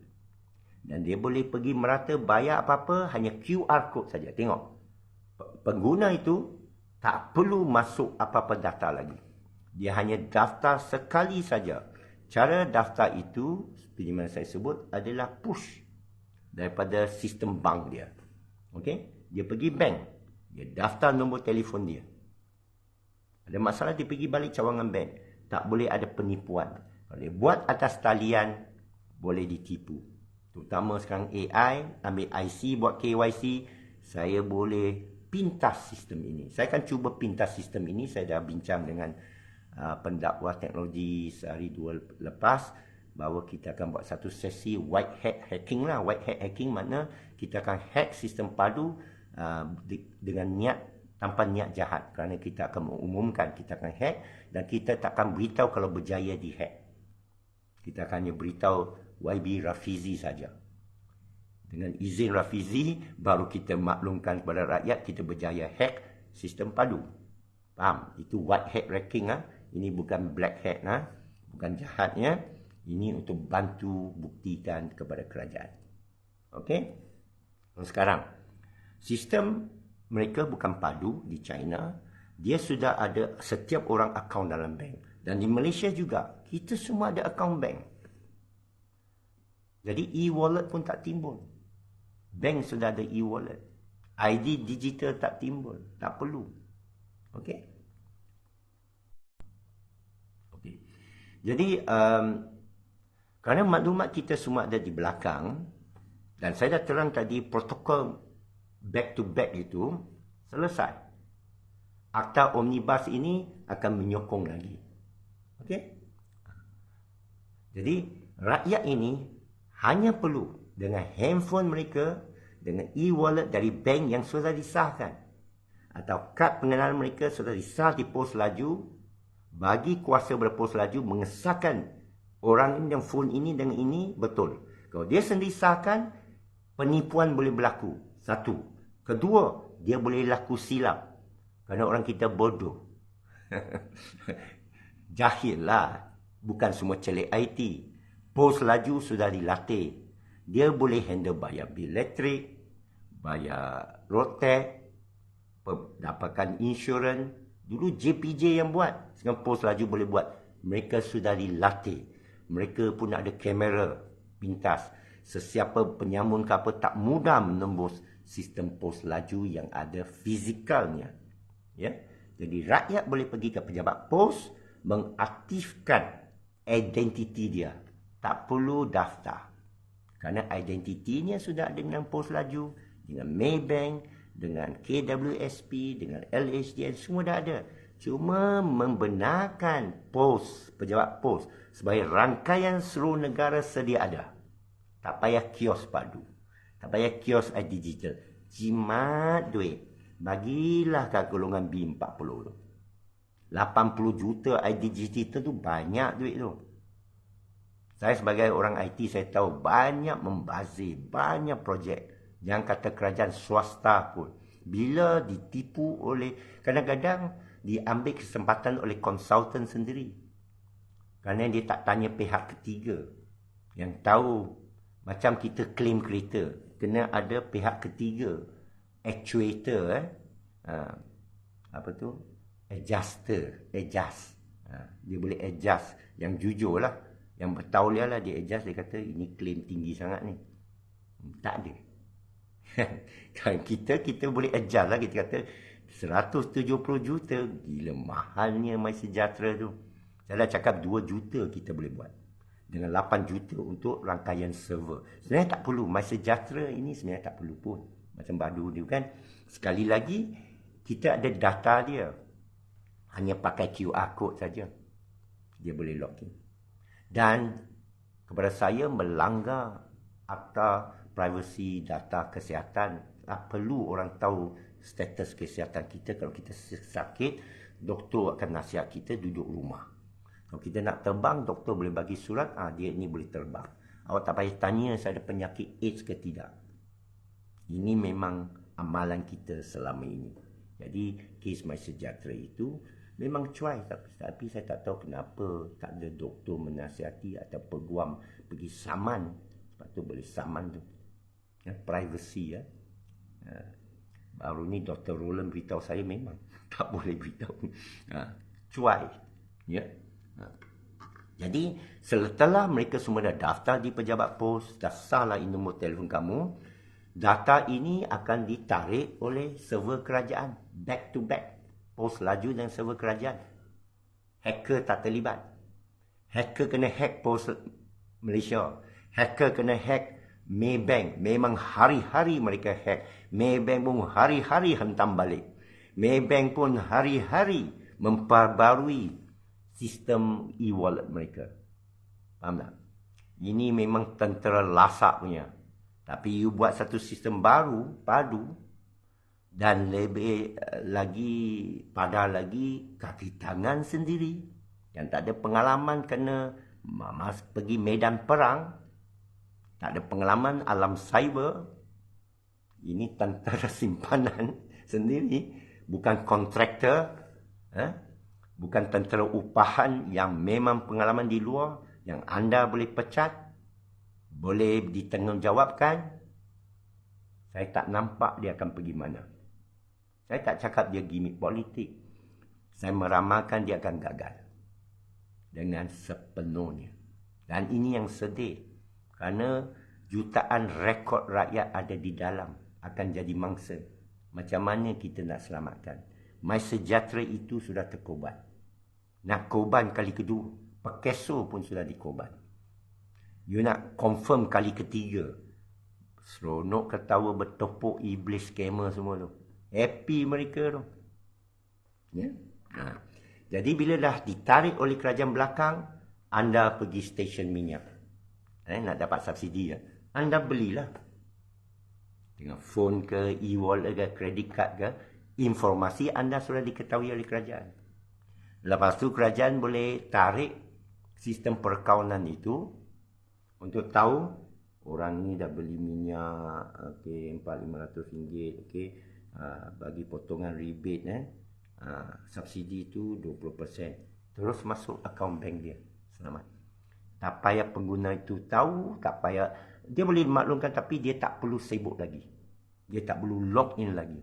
Dan dia boleh pergi merata bayar apa-apa hanya QR code saja. Tengok. Pengguna itu tak perlu masuk apa-apa data lagi. Dia hanya daftar sekali saja. Cara daftar itu, seperti mana saya sebut, adalah push daripada sistem bank dia. Okey? Dia pergi bank. Dia daftar nombor telefon dia. Ada masalah, dia pergi balik cawangan bank. Tak boleh ada penipuan. Kalau dia buat atas talian, boleh ditipu. Terutama sekarang AI, ambil IC, buat KYC, saya boleh pintas sistem ini. Saya akan cuba pintas sistem ini. Saya dah bincang dengan pendakwa teknologi sehari dua lepas, bahawa kita akan buat satu sesi white hat hacking lah. White hat hacking makna kita akan hack sistem padu dengan niat, tanpa niat jahat, kerana kita akan mengumumkan kita akan hack dan kita tak akan beritahu kalau berjaya di hack. Kita akan hanya beritahu YB Rafizi saja. Dengan izin Rafizi, baru kita maklumkan kepada rakyat kita berjaya hack sistem padu. Faham? Itu white hat hacking lah. Ini bukan black hat lah. Bukan jahatnya. Ini untuk bantu buktikan kepada kerajaan. Okey? Sekarang, sistem mereka bukan padu di China. Dia sudah ada setiap orang akaun dalam bank. Dan di Malaysia juga, kita semua ada akaun bank. Jadi e-wallet pun tak timbul. Bank sudah ada e-wallet. ID digital tak timbul. Tak perlu. Okey? Okey. Jadi, kerana maklumat kita semua ada di belakang, dan saya dah terang tadi protokol back to back itu selesai. Akta Omnibus ini akan menyokong lagi. Okey? Jadi, rakyat ini hanya perlu dengan handphone mereka, dengan e-wallet dari bank yang sudah disahkan, atau kad pengenalan mereka sudah disah di pos laju, bagi kuasa berpos laju mengesahkan orang ini dan phone ini dengan ini betul. Kalau dia sendiri sahkan, penipuan boleh berlaku. Satu. Kedua, dia boleh laku silap. Kerana orang kita bodoh. Jahil lah. Bukan semua celik IT. Pos laju sudah dilatih. Dia boleh handle bayar bil elektrik, bayar road tax, dapatkan insurans. Dulu JPJ yang buat. Sekarang pos laju boleh buat. Mereka sudah dilatih. Mereka pun ada kamera pintas. Sesiapa penyamun ke apa tak mudah menembus sistem pos laju yang ada fizikalnya. Ya? Jadi rakyat boleh pergi ke pejabat pos, mengaktifkan identiti dia. Tak perlu daftar. Kerana identitinya sudah ada dengan pos laju, dengan Maybank, dengan KWSP, dengan LHDN, semua dah ada. Cuma membenarkan pos, pejabat pos, sebagai rangkaian seluruh negara sedia ada. Tak payah kios padu. Tak payah kios digital. Jimat duit. Bagilah ke golongan B40 tu. 80 juta ID digital tu banyak duit tu. Saya sebagai orang IT, saya tahu banyak membazir, banyak projek. Jangan kata kerajaan swasta pun. Bila ditipu oleh, kadang-kadang diambil kesempatan oleh konsultan sendiri. Kerana dia tak tanya pihak ketiga. Yang tahu, macam kita claim kereta, kena ada pihak ketiga. Actuator, apa tu? Adjuster, adjust. Dia boleh adjust. Yang jujur lah. Yang bertauliah lah, dia adjust, dia kata ini claim tinggi sangat ni. Tak ada. Kan kita boleh adjust lah, kita kata 170 juta, gila mahalnya MySejahtera tu. Saya dah cakap 2 juta kita boleh buat. Dengan 8 juta untuk rangkaian server. Sebenarnya tak perlu, MySejahtera ini sebenarnya tak perlu pun. Macam Badu ni kan. Sekali lagi, kita ada data dia. Hanya pakai QR code saja. Dia boleh login. Dan kepada saya melanggar akta privasi data kesihatan. Perlu orang tahu status kesihatan kita kalau kita sakit. doktor akan nasihat kita duduk rumah. Kalau kita nak terbang, doktor boleh bagi surat, dia ni boleh terbang. Awak tak payah tanya saya ada penyakit AIDS ke tidak. Ini memang amalan kita selama ini. Jadi, kes MySejahtera itu memang cuai. Tapi saya tak tahu kenapa tak ada doktor menasihati atau peguam pergi saman. Sebab tu boleh saman tu. Privacy ya. Baru ni Dr. Roland beritahu saya memang tak boleh beritahu. Cuai. Ya. Jadi setelah mereka semua dah daftar di pejabat pos, dah sahlah nombor telefon kamu, data ini akan ditarik oleh server kerajaan, back to back, pos laju dan server kerajaan. Hacker tak terlibat. Hacker kena hack pos Malaysia, hacker kena hack Maybank, memang hari-hari mereka hack. Maybank pun hari-hari hentam balik. Maybank pun hari-hari memperbarui sistem e-wallet mereka. Faham tak? Ini memang tentera lasak punya. Tapi you buat satu sistem baru, padu, dan lebih pada lagi kaki tangan sendiri. Yang tak ada pengalaman kena pergi medan perang. Tak ada pengalaman alam cyber. Ini tentera simpanan sendiri. Bukan kontraktor. Bukan tentera upahan yang memang pengalaman di luar, yang anda boleh pecat, boleh ditanggungjawabkan. Saya tak nampak dia akan pergi mana. Saya tak cakap dia gimmick politik. Saya meramalkan dia akan gagal. Dengan sepenuhnya. Dan ini yang sedih. Kerana jutaan rekod rakyat ada di dalam. Akan jadi mangsa. Macam mana kita nak selamatkan? MySejahtera itu sudah terkorban. Nak korban kali kedua. Pekeso pun sudah dikorban. You nak confirm kali ketiga. Seronok ketawa bertopuk iblis scammer semua tu. Happy mereka tu. Ya? Jadi bila dah ditarik oleh kerajaan belakang, anda pergi stesen minyak. Nak dapat subsidi ya. Anda belilah. Dengan phone ke, e-wallet ke, credit card ke. Informasi anda sudah diketahui oleh kerajaan. Lepas tu kerajaan boleh tarik sistem perkawanan itu untuk tahu orang ni dah beli minyak, okey, RM400-500, okey, bagi potongan rebate, subsidi itu 20%. Terus masuk akaun bank dia. Selamat. Tak payah pengguna itu tahu, tak payah, dia boleh maklumkan tapi dia tak perlu sibuk lagi. Dia tak perlu log in lagi.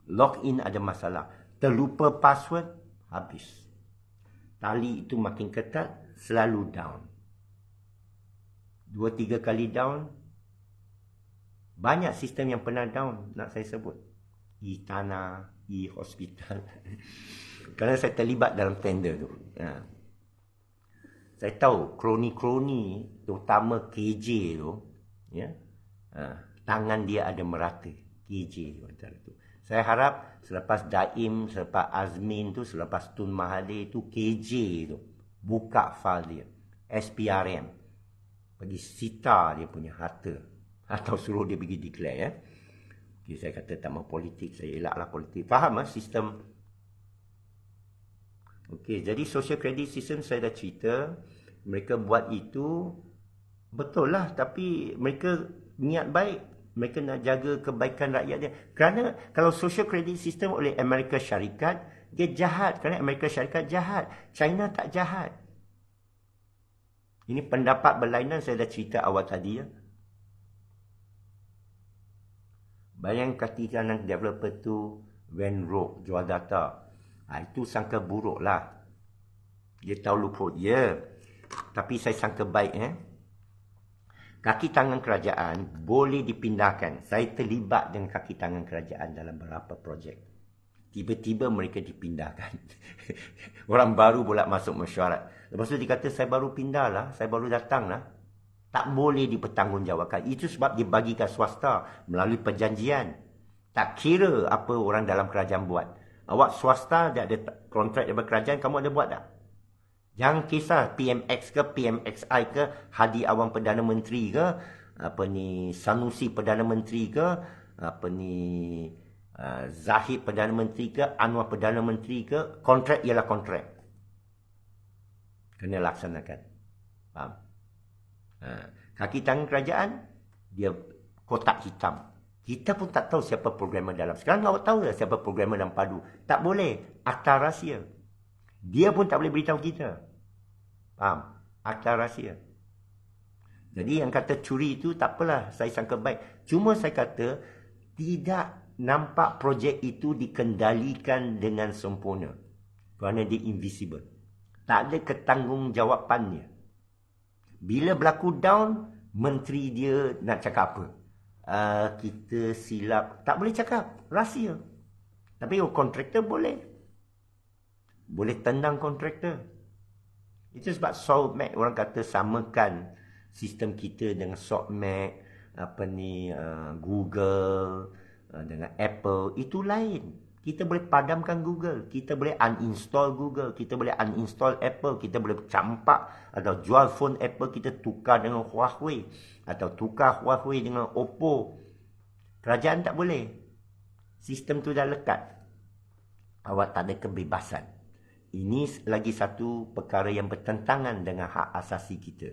Login ada masalah. Terlupa password, habis. Tali itu makin ketat, selalu down. 2-3 kali down. Banyak sistem yang pernah down, nak saya sebut. E-tanah, e-hospital. Kerana saya terlibat dalam tender tu. Saya tahu, kroni-kroni, terutama KJ tu, ya, tangan dia ada merata. KJ antara tu. Saya harap selepas Daim, selepas Azmin tu, selepas Tun Mahathir tu, KJ tu, buka file dia. SPRM. Bagi sita dia punya harta. Atau suruh dia pergi declare ya. Okay, saya kata tak mau politik, saya elaklah politik. Faham sistem. Okey, jadi social credit system saya dah cerita. Mereka buat itu, betul lah. Tapi mereka niat baik. Mereka nak jaga kebaikan rakyat dia. Kerana kalau social credit system oleh Amerika Syarikat, dia jahat. Kerana Amerika Syarikat jahat. China tak jahat. Ini pendapat berlainan saya dah cerita awal tadi ya. Bayang kaki kanan developer tu went rogue, jual data. Itu sangka buruk lah. Dia tahu loophole. Ya. Tapi saya sangka baik Kaki tangan kerajaan boleh dipindahkan. Saya terlibat dengan kaki tangan kerajaan dalam beberapa projek. Tiba-tiba mereka dipindahkan. Orang baru pula masuk mesyuarat. Lepas tu dia kata, saya baru pindah lah. Saya baru datang lah. Tak boleh dipertanggungjawabkan. Itu sebab dibagikan swasta melalui perjanjian. Tak kira apa orang dalam kerajaan buat. Awak swasta, dia ada kontrak daripada kerajaan, kamu ada buat tak? Jangan kisah PMX ke, PMXI ke, Hadi Awang Perdana Menteri ke, Sanusi Perdana Menteri ke, Zahid Perdana Menteri ke, Anwar Perdana Menteri ke, kontrak ialah kontrak. Kena laksanakan. Faham? Kaki tangan kerajaan, dia kotak hitam. Kita pun tak tahu siapa programmer dalam. Sekarang awak tahu tak siapa programmer dalam padu? Tak boleh. Akta rahsia. Dia pun tak boleh beritahu kita. Faham? Akta rahsia. Jadi yang kata curi itu tak apalah. Saya sangka baik. Cuma saya kata, tidak nampak projek itu dikendalikan dengan sempurna. Kerana dia invisible. Tak ada ketanggungjawabnya. Bila berlaku down, menteri dia nak cakap apa? Kita silap. Tak boleh cakap. Rahsia. Tapi kontraktor boleh. Boleh tendang kontraktor. Itu sebab Solmac orang kata samakan sistem kita dengan Solmac, Google, dengan Apple. Itu lain. Kita boleh padamkan Google. Kita boleh uninstall Google. Kita boleh uninstall Apple. Kita boleh campak atau jual phone Apple kita tukar dengan Huawei. Atau tukar Huawei dengan Oppo. Kerajaan tak boleh. Sistem tu dah lekat. Awak tak ada kebebasan. Ini lagi satu perkara yang bertentangan dengan hak asasi kita.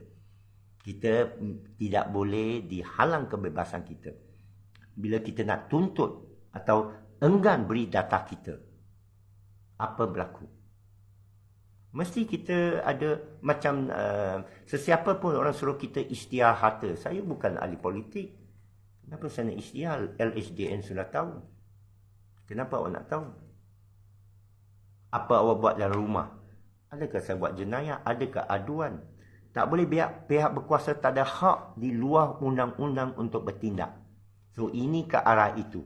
Kita tidak boleh dihalang kebebasan kita. Bila kita nak tuntut atau enggan beri data kita, apa berlaku? Mesti kita ada macam sesiapa pun orang suruh kita isytihar harta. Saya bukan ahli politik. Kenapa saya nak isytihar? LHDN sudah tahu. Kenapa awak nak tahu? Apa awak buat dalam rumah? Adakah saya buat jenayah? Adakah aduan? Tak boleh pihak berkuasa tak ada hak di luar undang-undang untuk bertindak. So ini ke arah itu.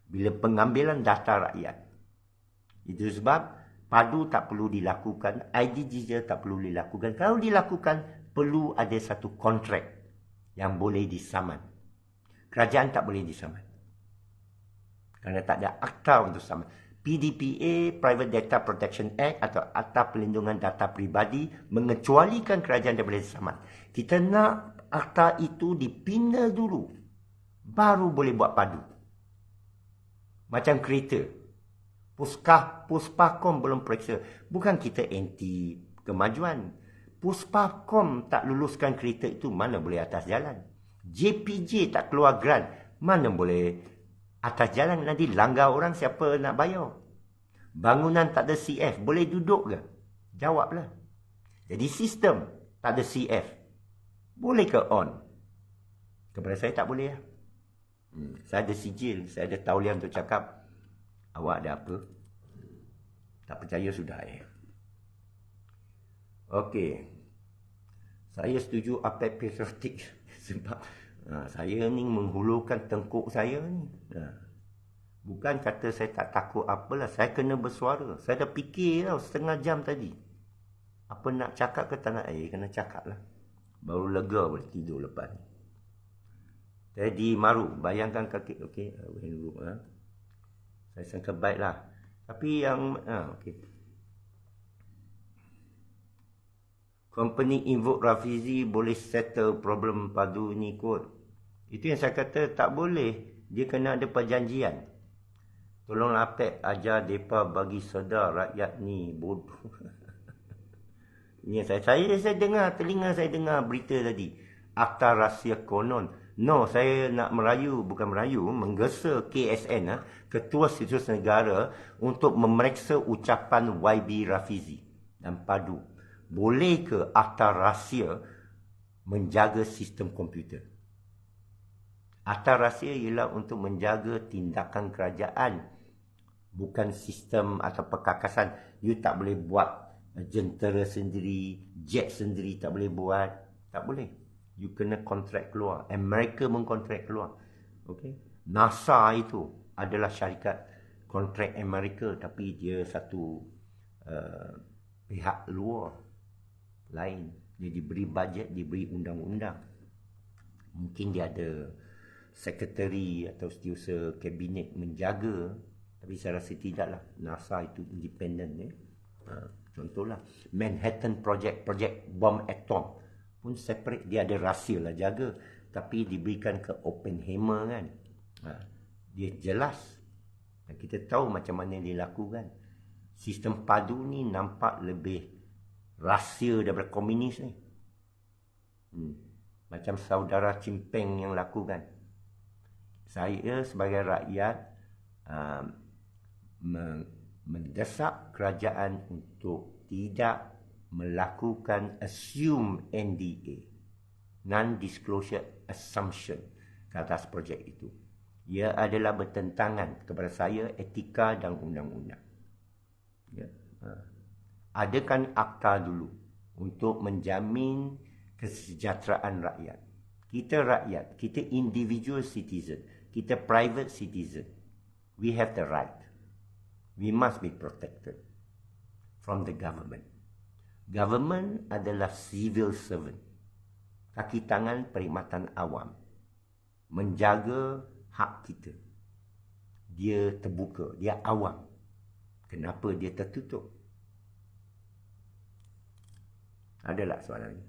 Bila pengambilan data rakyat. Itu sebab padu tak perlu dilakukan, IDGJ tak perlu dilakukan. Kalau dilakukan, perlu ada satu kontrak yang boleh disaman. Kerajaan tak boleh disaman. Kerana tak ada akta untuk saman. PDPA, Private Data Protection Act atau Akta Perlindungan Data Pribadi mengecualikan kerajaan daripada disaman. Kita nak akta itu dipindah dulu. Baru boleh buat padu. Macam kereta. Puspakom belum periksa. Bukan kita anti kemajuan. Puspakom tak luluskan kereta itu, mana boleh atas jalan. JPJ tak keluar grant, mana boleh atas jalan. Nanti langgar orang, siapa nak bayar? Bangunan tak ada CF, boleh duduk ke? Jawablah. Jadi sistem tak ada CF, boleh ke on? Kepada saya tak boleh lah. Saya ada sijil, saya ada tauliah untuk cakap. Awak ada apa? Tak percaya sudah Okey. Saya setuju apel patriotik. Sebab saya ni menghulurkan tengkuk saya ni. Bukan kata saya tak takut apalah. Saya kena bersuara. Saya dah fikir tau setengah jam tadi. Apa nak cakap ke tak nak? Kena cakap lah. Baru lega boleh tidur lepas ni. Jadi maru, bayangkan kaki, okey, saya sangka baik lah. Tapi yang, okey. Company invoke Rafizi boleh settle problem padu ni kot. Itu yang saya kata tak boleh. Dia kena ada perjanjian. Tolonglah Apek ajar mereka bagi sedar rakyat ni bodoh. Ini saya dengar, telinga saya dengar berita tadi. Akta rahsia konon. No, saya nak menggesa KSN, Ketua Situs Negara, untuk memeriksa ucapan YB Rafizi dan padu. Boleh ke akta rahsia menjaga sistem komputer? Akta rahsia ialah untuk menjaga tindakan kerajaan, bukan sistem atau perkakasan. You tak boleh buat jentera sendiri, jet sendiri tak boleh buat. Tak boleh. You kena kontrak keluar. Amerika mengkontrak keluar. Okay? NASA itu adalah syarikat kontrak Amerika, tapi dia satu pihak luar lain. Dia diberi bajet, diberi undang-undang. Mungkin dia ada sekretari atau setiausaha kabinet menjaga, tapi saya rasa tidaklah. NASA itu independen. Contohlah Manhattan Project bom atom pun separate, dia ada rahsia lah jaga, tapi diberikan ke Oppenheimer kan. Dia jelas Dan kita tahu macam mana dia lakukan. Sistem padu ni nampak lebih rahsia daripada komunis ni. Macam saudara Cimpeng yang lakukan. Saya sebagai rakyat mendesak kerajaan untuk tidak melakukan assume NDA, non-disclosure assumption, ke atas projek itu. Ia adalah bertentangan kepada saya etika dan undang-undang. Ya. Adakan akta dulu untuk menjamin kesejahteraan rakyat. Kita rakyat, kita individual citizen, kita private citizen. We have the right. We must be protected from the government. Government adalah civil servant. Kaki tangan perkhidmatan awam. Menjaga hak kita. Dia terbuka, dia awam. Kenapa dia tertutup? Adalah soalan ini.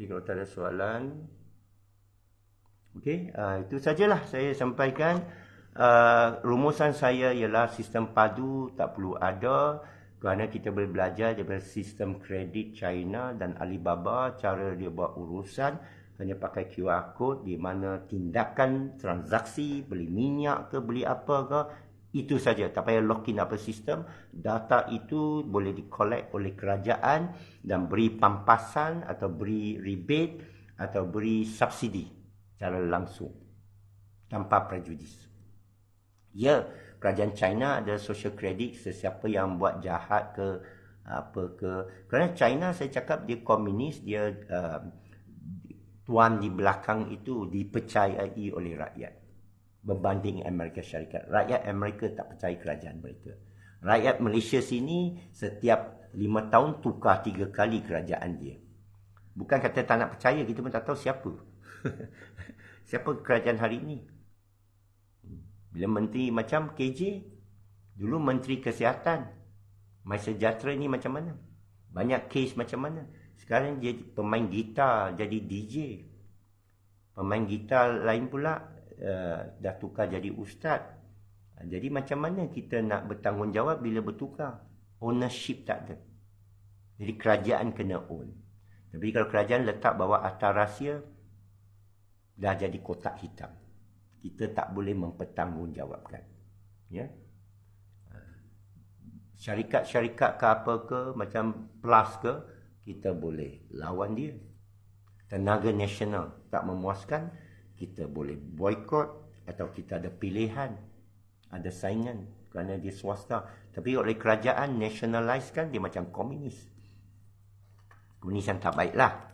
Okey, kalau tak ada soalan. Okey, itu sajalah saya sampaikan. Rumusan saya ialah sistem padu tak perlu ada kerana kita boleh belajar daripada sistem kredit China dan Alibaba, cara dia buat urusan hanya pakai QR code di mana tindakan transaksi, beli minyak ke, beli apa ke, itu saja. Tak payah lock in apa sistem. Data itu boleh di-collect oleh kerajaan dan beri pampasan atau beri rebate atau beri subsidi secara langsung tanpa prejudis. Ya, kerajaan China ada social credit sesiapa yang buat jahat ke apa ke. Kerana China saya cakap dia komunis, dia tuan di belakang itu dipercayai oleh rakyat berbanding Amerika Syarikat. Rakyat Amerika tak percaya kerajaan mereka. Rakyat Malaysia sini setiap 5 tahun tukar 3 kali kerajaan dia. Bukan kata tak nak percaya, kita pun tak tahu siapa. Siapa kerajaan hari ini. Bila menteri macam KJ, dulu menteri kesihatan, MySejahtera ni macam mana? Banyak kes macam mana? Sekarang dia pemain gitar, jadi DJ. Pemain gitar lain pula dah tukar jadi ustaz. Jadi macam mana kita nak bertanggungjawab bila bertukar? Ownership tak ada. Jadi kerajaan kena own. Tapi kalau kerajaan letak bawah akta rahsia, dah jadi kotak hitam. Kita tak boleh mempertanggungjawabkan. Ya. Syarikat-syarikat ke apa ke, macam PLAS ke, kita boleh lawan dia. Tenaga nasional tak memuaskan, kita boleh boykot atau kita ada pilihan, ada saingan kerana dia swasta. Tapi oleh kerajaan nationalize kan, dia macam komunis. Komunis yang tak baiklah.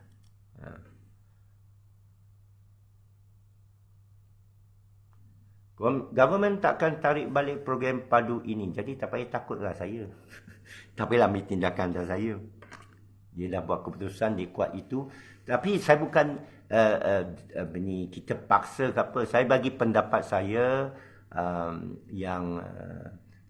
Government takkan tarik balik program padu ini. Jadi tak payah takutlah saya. Tak payahlah ambil tindakan atas saya. Dia dah buat keputusan, dia kuat itu. Tapi saya bukan kita paksa ke apa. Saya bagi pendapat saya yang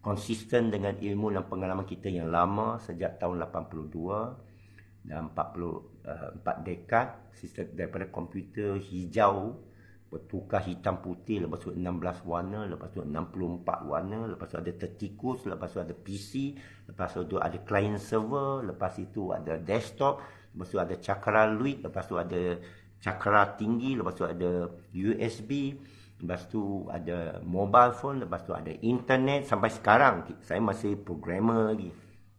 konsisten dengan ilmu dan pengalaman kita yang lama sejak tahun 82 dan 4 dekad sistem daripada komputer hijau bertukar hitam putih, lepas tu 16 warna, lepas tu 64 warna, lepas tu ada tertikus, lepas tu ada PC, lepas tu ada client server, lepas itu ada desktop, lepas tu ada cakra luit, lepas tu ada cakra tinggi, lepas tu ada USB, lepas tu ada mobile phone, lepas tu ada internet. Sampai sekarang saya masih programmer lagi.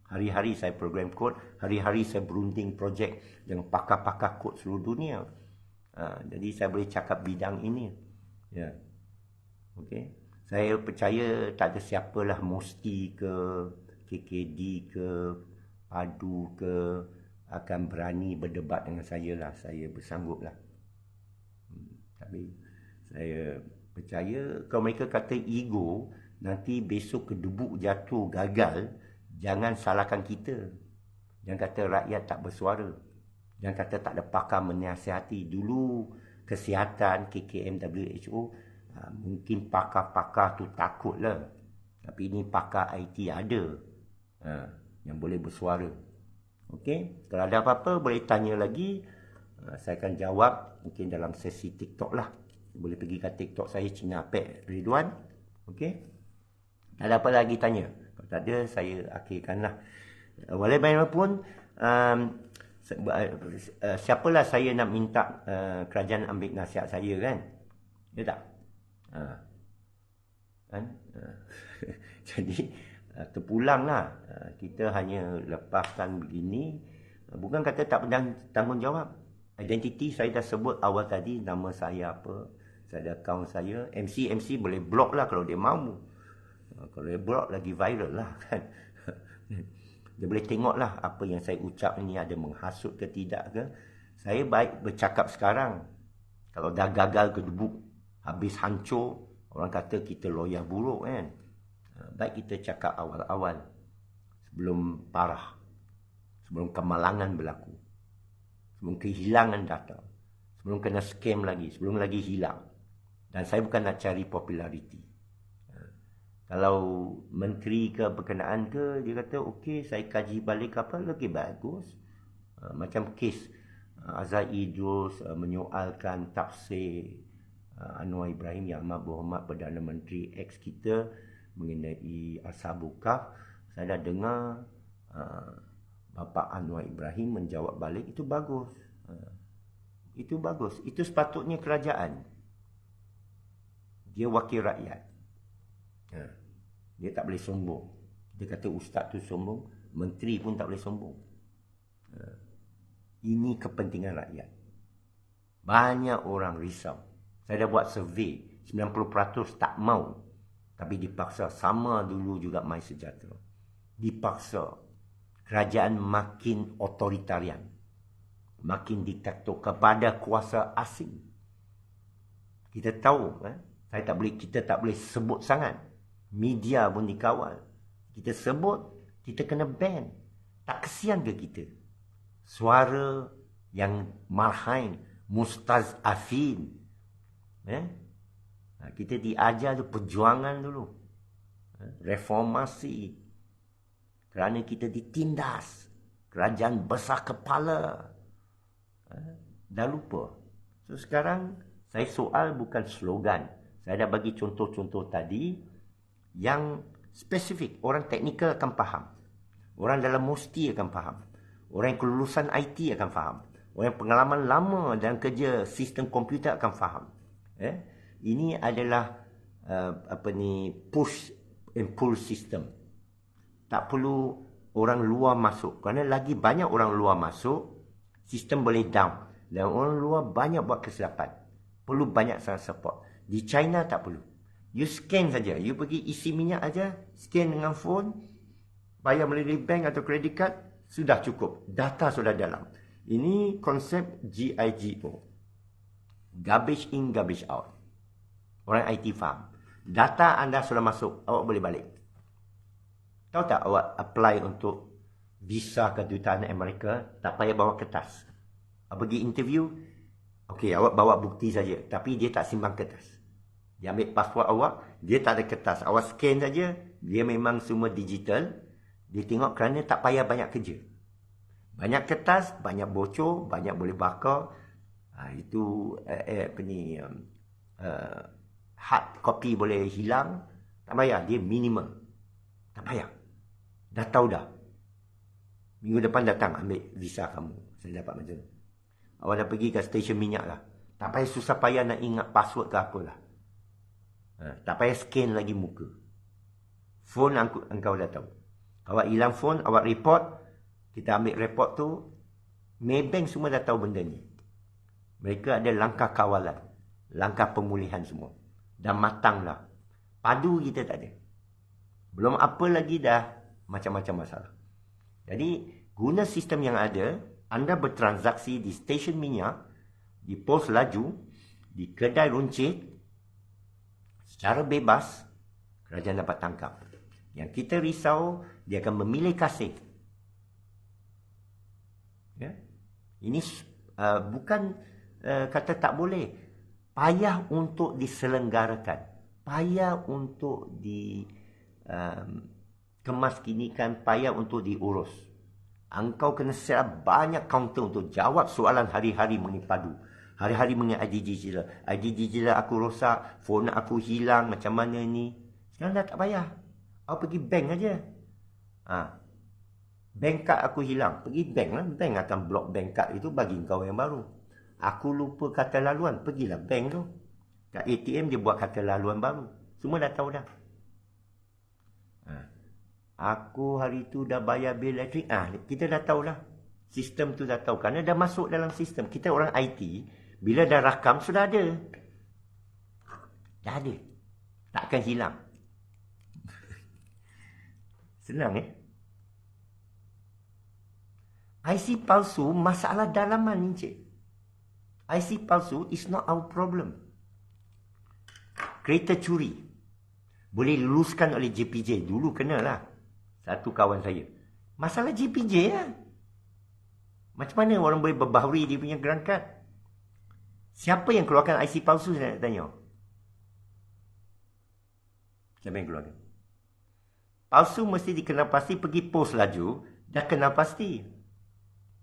Hari-hari saya program kod, hari-hari saya berunding projek dengan pakar-pakar kod seluruh dunia. Jadi saya boleh cakap bidang ini. Ya. Okey. Saya percaya tak ada siapalah Musti ke KKD ke Padu ke akan berani berdebat dengan saya lah. Saya bersanggup lah. Tapi saya percaya kalau mereka kata ego, nanti besok kedubuk jatuh gagal, jangan salahkan kita. Jangan kata rakyat tak bersuara. Jangan kata tak ada pakar menasihati. Dulu kesihatan, KKM, WHO, mungkin pakar-pakar tu takut lah. Tapi ini pakar IT ada. yang boleh bersuara. Okey, kalau ada apa-apa boleh tanya lagi. Saya akan jawab mungkin dalam sesi TikTok lah. Boleh pergi ke TikTok saya, Cina Apek Ridwan. Okey. Ada apa lagi tanya? Kalau tak ada, saya akhirkanlah. Walau bagaimanapun, siapalah saya nak minta kerajaan ambil nasihat saya kan? Ya tak? Kan? Jadi, terpulanglah. Kita hanya lepaskan begini. Bukan kata tak pernah tanggungjawab. Identiti saya dah sebut awal tadi, nama saya apa, saya ada akaun saya. MC boleh block lah kalau dia mahu. Kalau dia block lagi viral lah kan. Dia boleh tengok lah apa yang saya ucap ini ada menghasut ke tidak ke. Saya baik bercakap sekarang. Kalau dah gagal kedebuk, habis hancur, orang kata kita lawyer buruk kan. Baik kita cakap awal-awal, sebelum parah, sebelum kemalangan berlaku, sebelum kehilangan data, sebelum kena scam lagi, sebelum lagi hilang. Dan saya bukan nak cari populariti. Kalau menteri ke berkenaan ke, dia kata okey, saya kaji balik apa, lagi bagus. Macam kes Azhar Idrus menyoalkan tafsir Anwar Ibrahim yang amat berhormat Perdana Menteri ex kita mengenai Ashabul Kahf. Saya dah dengar Bapak Anwar Ibrahim menjawab balik, itu bagus. Itu bagus. Itu sepatutnya kerajaan. Dia wakil rakyat. Dia tak boleh sombong. Dia kata ustaz tu sombong, menteri pun tak boleh sombong. Ini kepentingan rakyat. Banyak orang risau. Saya dah buat survey, 90% tak mau. Tapi dipaksa. Sama dulu juga Mai Sejahtera. Dipaksa. Kerajaan makin otoritarian, makin diktator kepada kuasa asing. Kita tahu, kita tak boleh sebut sangat. Media pun dikawal. Kita sebut, kita kena ban. Tak kesian ke kita? Suara yang marhain, mustazafin. Kita diajar tu perjuangan dulu. Reformasi. Kerana kita ditindas. Kerajaan besar kepala. Dah lupa. So sekarang, saya soal bukan slogan. Saya dah bagi contoh-contoh tadi yang spesifik. Orang teknikal akan faham. Orang dalam musti akan faham. Orang yang kelulusan IT akan faham. Orang yang pengalaman lama dalam kerja sistem komputer akan faham. Ini adalah push and pull system. Tak perlu orang luar masuk. Kerana lagi banyak orang luar masuk, sistem boleh down. Dan orang luar banyak buat kesilapan. Perlu banyak sangat support. Di China tak perlu. You scan saja. You pergi isi minyak aja, scan dengan phone, bayar melalui bank atau credit card, sudah cukup. Data sudah dalam. Ini konsep GIGO. Garbage in, garbage out. Orang IT faham. Data anda sudah masuk, awak boleh balik. Tahu tak awak apply untuk visa kedutaan Amerika, tak payah bawa kertas. Awak pergi interview, okey, awak bawa bukti saja, tapi dia tak simpan kertas. Dia ambil pasport awak, dia tak ada kertas. Awak scan saja, dia memang semua digital. Dia tengok kerana tak payah banyak kerja. Banyak kertas, banyak bocor, banyak boleh bakar. Itu hard copy boleh hilang. Tak payah, dia minimal. Tak payah. Dah tahu dah. Minggu depan datang ambil visa kamu. Saya dapat macam tu. Awak dah pergi ke stesen minyak lah. Tak payah susah payah nak ingat password ke apa lah. Tak payah scan lagi muka. Phone engkau dah tahu. Awak hilang phone, awak report. Kita ambil report tu. Maybank semua dah tahu benda ni. Mereka ada langkah kawalan. Langkah pemulihan semua. Dah matang dah. Padu kita tak ada. Belum apa lagi dah macam-macam masalah. Jadi, guna sistem yang ada, anda bertransaksi di stesen minyak, di pos laju, di kedai runcit, secara bebas, kerajaan dapat tangkap. Yang kita risau, dia akan memilih kasih. Ya? Ini bukan kata tak boleh. Payah untuk diselenggarakan. Payah untuk kemaskinikan payah untuk diurus. Engkau kena set up banyak kaunter untuk jawab soalan hari-hari mengenai padu. Hari-hari mengenai ID digital. ID digital aku rosak, phone aku hilang, macam mana ni. Sekarang dah tak payah. Kau pergi bank aja. Bank card aku hilang. Pergi bank lah. Bank akan block bank card itu bagi kau yang baru. Aku lupa kata laluan. Pergilah bank tu. Kat ATM dia buat kata laluan baru. Semua dah tahu dah. Aku hari tu dah bayar bil elektrik. Kita dah tahu dah. Sistem tu dah tahu. Kerana dah masuk dalam sistem. Kita orang IT. Bila dah rakam sudah ada. Dah ada. Takkan hilang. Senang IC palsu masalah dalaman ni cik. IC palsu is not our problem. Kereta curi. Boleh luluskan oleh JPJ. Dulu kenalah. Satu kawan saya. Masalah JPJ lah. Macam mana orang boleh berbahauri dia punya grant card? Siapa yang keluarkan IC palsu saya nak tanya? Siapa yang keluarkan? Palsu mesti dikenal pasti pergi pos laju. Dah kenal pasti.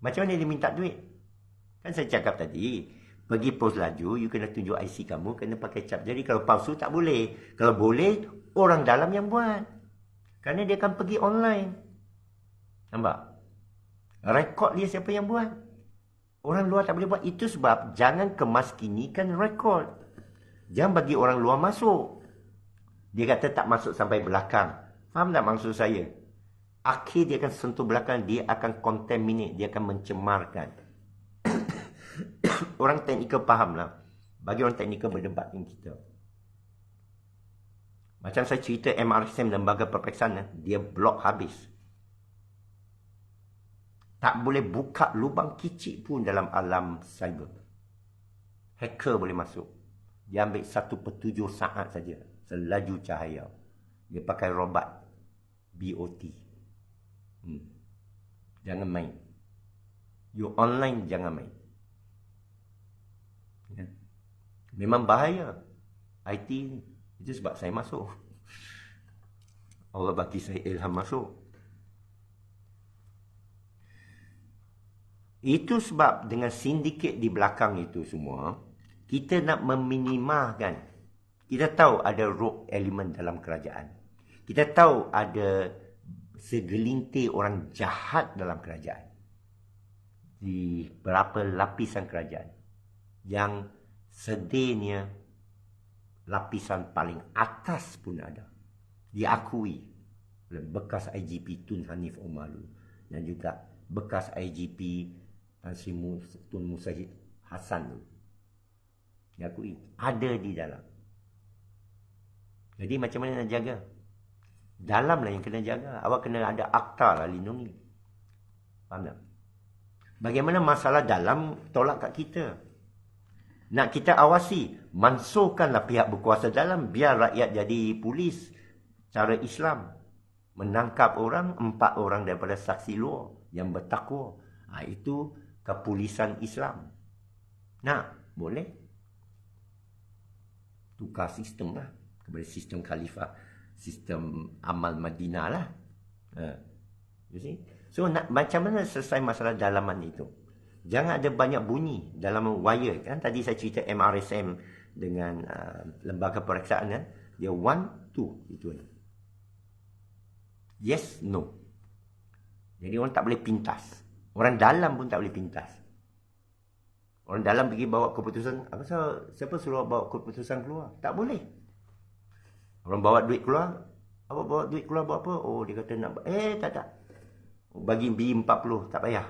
Macam mana dia minta duit? Kan saya cakap tadi. Pergi pos laju, you kena tunjuk IC kamu, kena pakai cap jari. Kalau palsu tak boleh. Kalau boleh, orang dalam yang buat. Kerana dia akan pergi online. Nampak? Rekod dia siapa yang buat. Orang luar tak boleh buat. Itu sebab jangan kemaskinikan rekod. Jangan bagi orang luar masuk. Dia kata tak masuk sampai belakang. Faham tak maksud saya? Akhir dia akan sentuh belakang. Dia akan contaminate. Dia akan mencemarkan. Orang teknikal faham lah. Bagi orang teknikal berdebat dengan kita. Macam saya cerita MRSM, Lembaga Perperiksaan, dia blok habis. Tak boleh buka lubang kicik pun dalam alam cyber. Hacker boleh masuk. Dia ambil 1/7 saat saja. Selaju cahaya. Dia pakai robot. BOT. Jangan main. You online jangan main. Ya. Memang bahaya. IT ni. Itu sebab saya masuk. Allah bagi saya ilham masuk. Itu sebab dengan sindiket di belakang itu semua, kita nak meminimahkan. Kita tahu ada rogue element dalam kerajaan. Kita tahu ada segelintir orang jahat dalam kerajaan. Di beberapa lapisan kerajaan. Yang sedihnya lapisan paling atas pun ada. Diakui oleh bekas IGP Tun Hanif Omalu dan juga bekas IGP Tun Musahid Hassan tu. Diakui. Ada di dalam. Jadi macam mana nak jaga? Dalam lah yang kena jaga. Awak kena ada akta lah lindungi. Faham tak? Bagaimana masalah dalam tolak kat kita? Nak kita awasi, mansuhkanlah pihak berkuasa dalam, biar rakyat jadi polis cara Islam. Menangkap orang, 4 orang daripada saksi luar yang bertakwa. Itu kepolisan Islam. Nak, boleh? Tukar sistem lah. Kepada sistem khalifah, sistem amal Madinah lah. You see? So, macam mana selesai masalah dalaman itu? Jangan ada banyak bunyi dalam wire. Kan tadi saya cerita MRSM dengan lembaga periksaan kan. Dia 1, 2 itu. Yes, no. Jadi orang tak boleh pintas. Orang dalam pun tak boleh pintas. Orang dalam pergi bawa keputusan. Siapa suruh bawa keputusan keluar? Tak boleh. Orang bawa duit keluar. Apa bawa duit keluar buat apa? Oh, dia kata nak. Tak. Bagi B40 tak payah.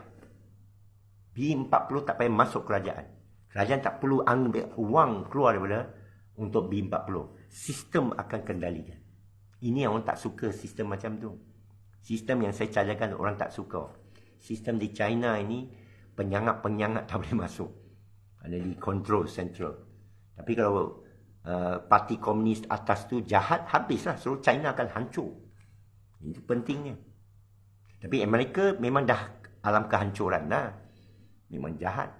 B40 tak payah masuk kerajaan. Kerajaan tak perlu ambil wang keluar daripada untuk B40. Sistem akan kendalikan. Ini yang orang tak suka sistem macam tu. Sistem yang saya cadangkan orang tak suka. Sistem di China ini penyangat-penyangat tak boleh masuk. Ada di control central. Tapi kalau parti komunis atas tu jahat, habislah. Seluruh China akan hancur. Itu pentingnya. Tapi Amerika memang dah alam kehancuran dah. Memang jahat.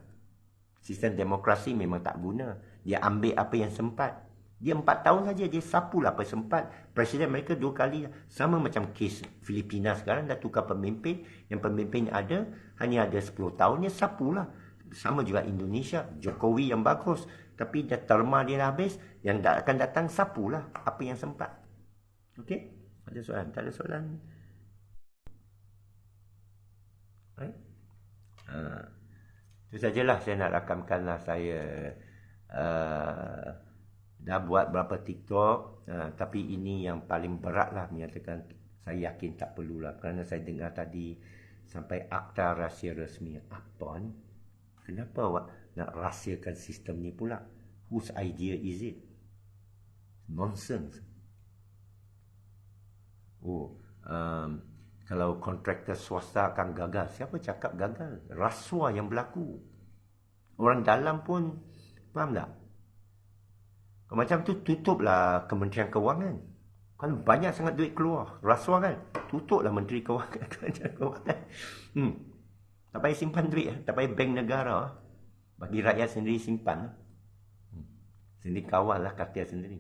Sistem demokrasi memang tak guna. Dia ambil apa yang sempat. Dia 4 tahun saja, dia sapulah apa sempat. Presiden mereka 2 kali. Sama macam kes Filipina sekarang, dah tukar pemimpin. Yang pemimpin ada, hanya ada 10 tahun, dia sapulah. Sama juga Indonesia, Jokowi yang bagus. Tapi dah terma dia dah habis, yang akan datang sapulah apa yang sempat. Okey? Ada soalan? Tak ada soalan? Right? Itu sajalah saya nak rakamkanlah saya dah buat berapa TikTok, tapi ini yang paling berat lah menyatakan saya yakin tak perlulah, kerana saya dengar tadi sampai akta rahsia rasmi. Apa ni? Kenapa awak nak rahsiakan sistem ni pula? Whose idea is it? Nonsense. Kalau kontraktor swasta akan gagal, siapa cakap gagal? Rasuah yang berlaku. Orang dalam pun, faham tak? Kalau macam tu, tutuplah Kementerian Kewangan. Kan banyak sangat duit keluar. Rasuah kan? Tutuplah Menteri Kewangan. Kementerian Kewangan. Tak payah simpan duit. Tak payah bank negara. Bagi rakyat sendiri simpan. Sendiri kawal lah kata sendiri.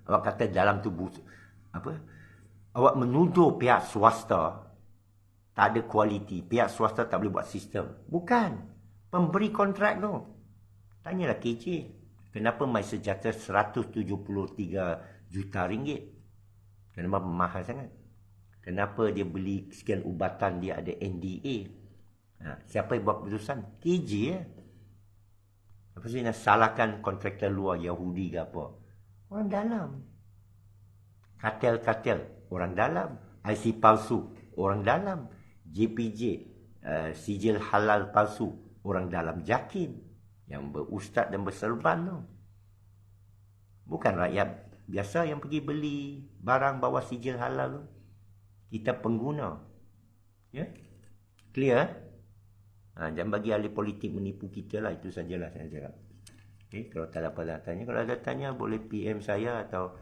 Awak kata dalam tu awak menuduh pihak swasta tak ada kualiti. Pihak swasta tak boleh buat sistem. Bukan. Pemberi kontrak tu. Tanyalah KJ. Kenapa MySejahtera 173 juta ringgit? Kenapa mahal sangat? Kenapa dia beli sekian ubatan dia ada NDA? Siapa yang buat keputusan? KJ ya. Lepas tu nak salahkan kontraktor luar Yahudi ke apa? Orang dalam. Kartel-kartel, orang dalam. IC palsu, orang dalam. JPJ, sijil halal palsu, orang dalam. Jakin, yang berustad dan berserban tu. Bukan rakyat biasa yang pergi beli barang bawah sijil halal tu. Kita pengguna. Ya? Clear? Jangan bagi ahli politik menipu kita lah. Itu sajalah saya cakap. Okay, kalau tak ada apa nak tanya. Kalau ada tanya, boleh PM saya atau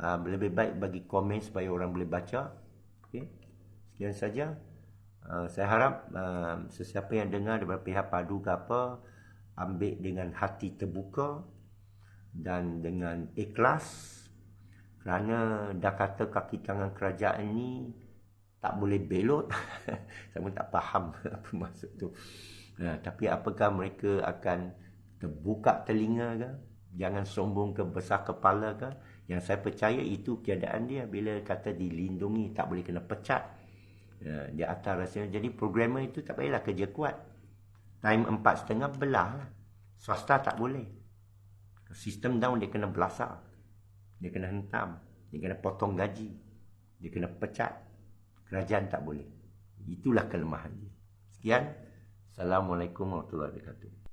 lebih baik bagi komen supaya orang boleh baca. Okay. Sekian saja. Saya harap sesiapa yang dengar daripada pihak padu ke apa, ambil dengan hati terbuka dan dengan ikhlas, kerana dah kata kaki tangan kerajaan ni tak boleh belot. Saya pun tak faham apa maksud tu. Tapi apakah mereka akan terbuka telinga ke? Jangan sombong ke, besar kepala ke? Yang saya percaya itu keadaan dia. Bila kata dilindungi, tak boleh kena pecat. Di atas rasanya. Jadi programmer itu tak payahlah kerja kuat. Time 4.30 belah. Swasta tak boleh. Sistem down dia kena belasah. Dia kena hentam. Dia kena potong gaji. Dia kena pecat. Kerajaan tak boleh. Itulah kelemahan dia. Sekian. Assalamualaikum warahmatullahi wabarakatuh.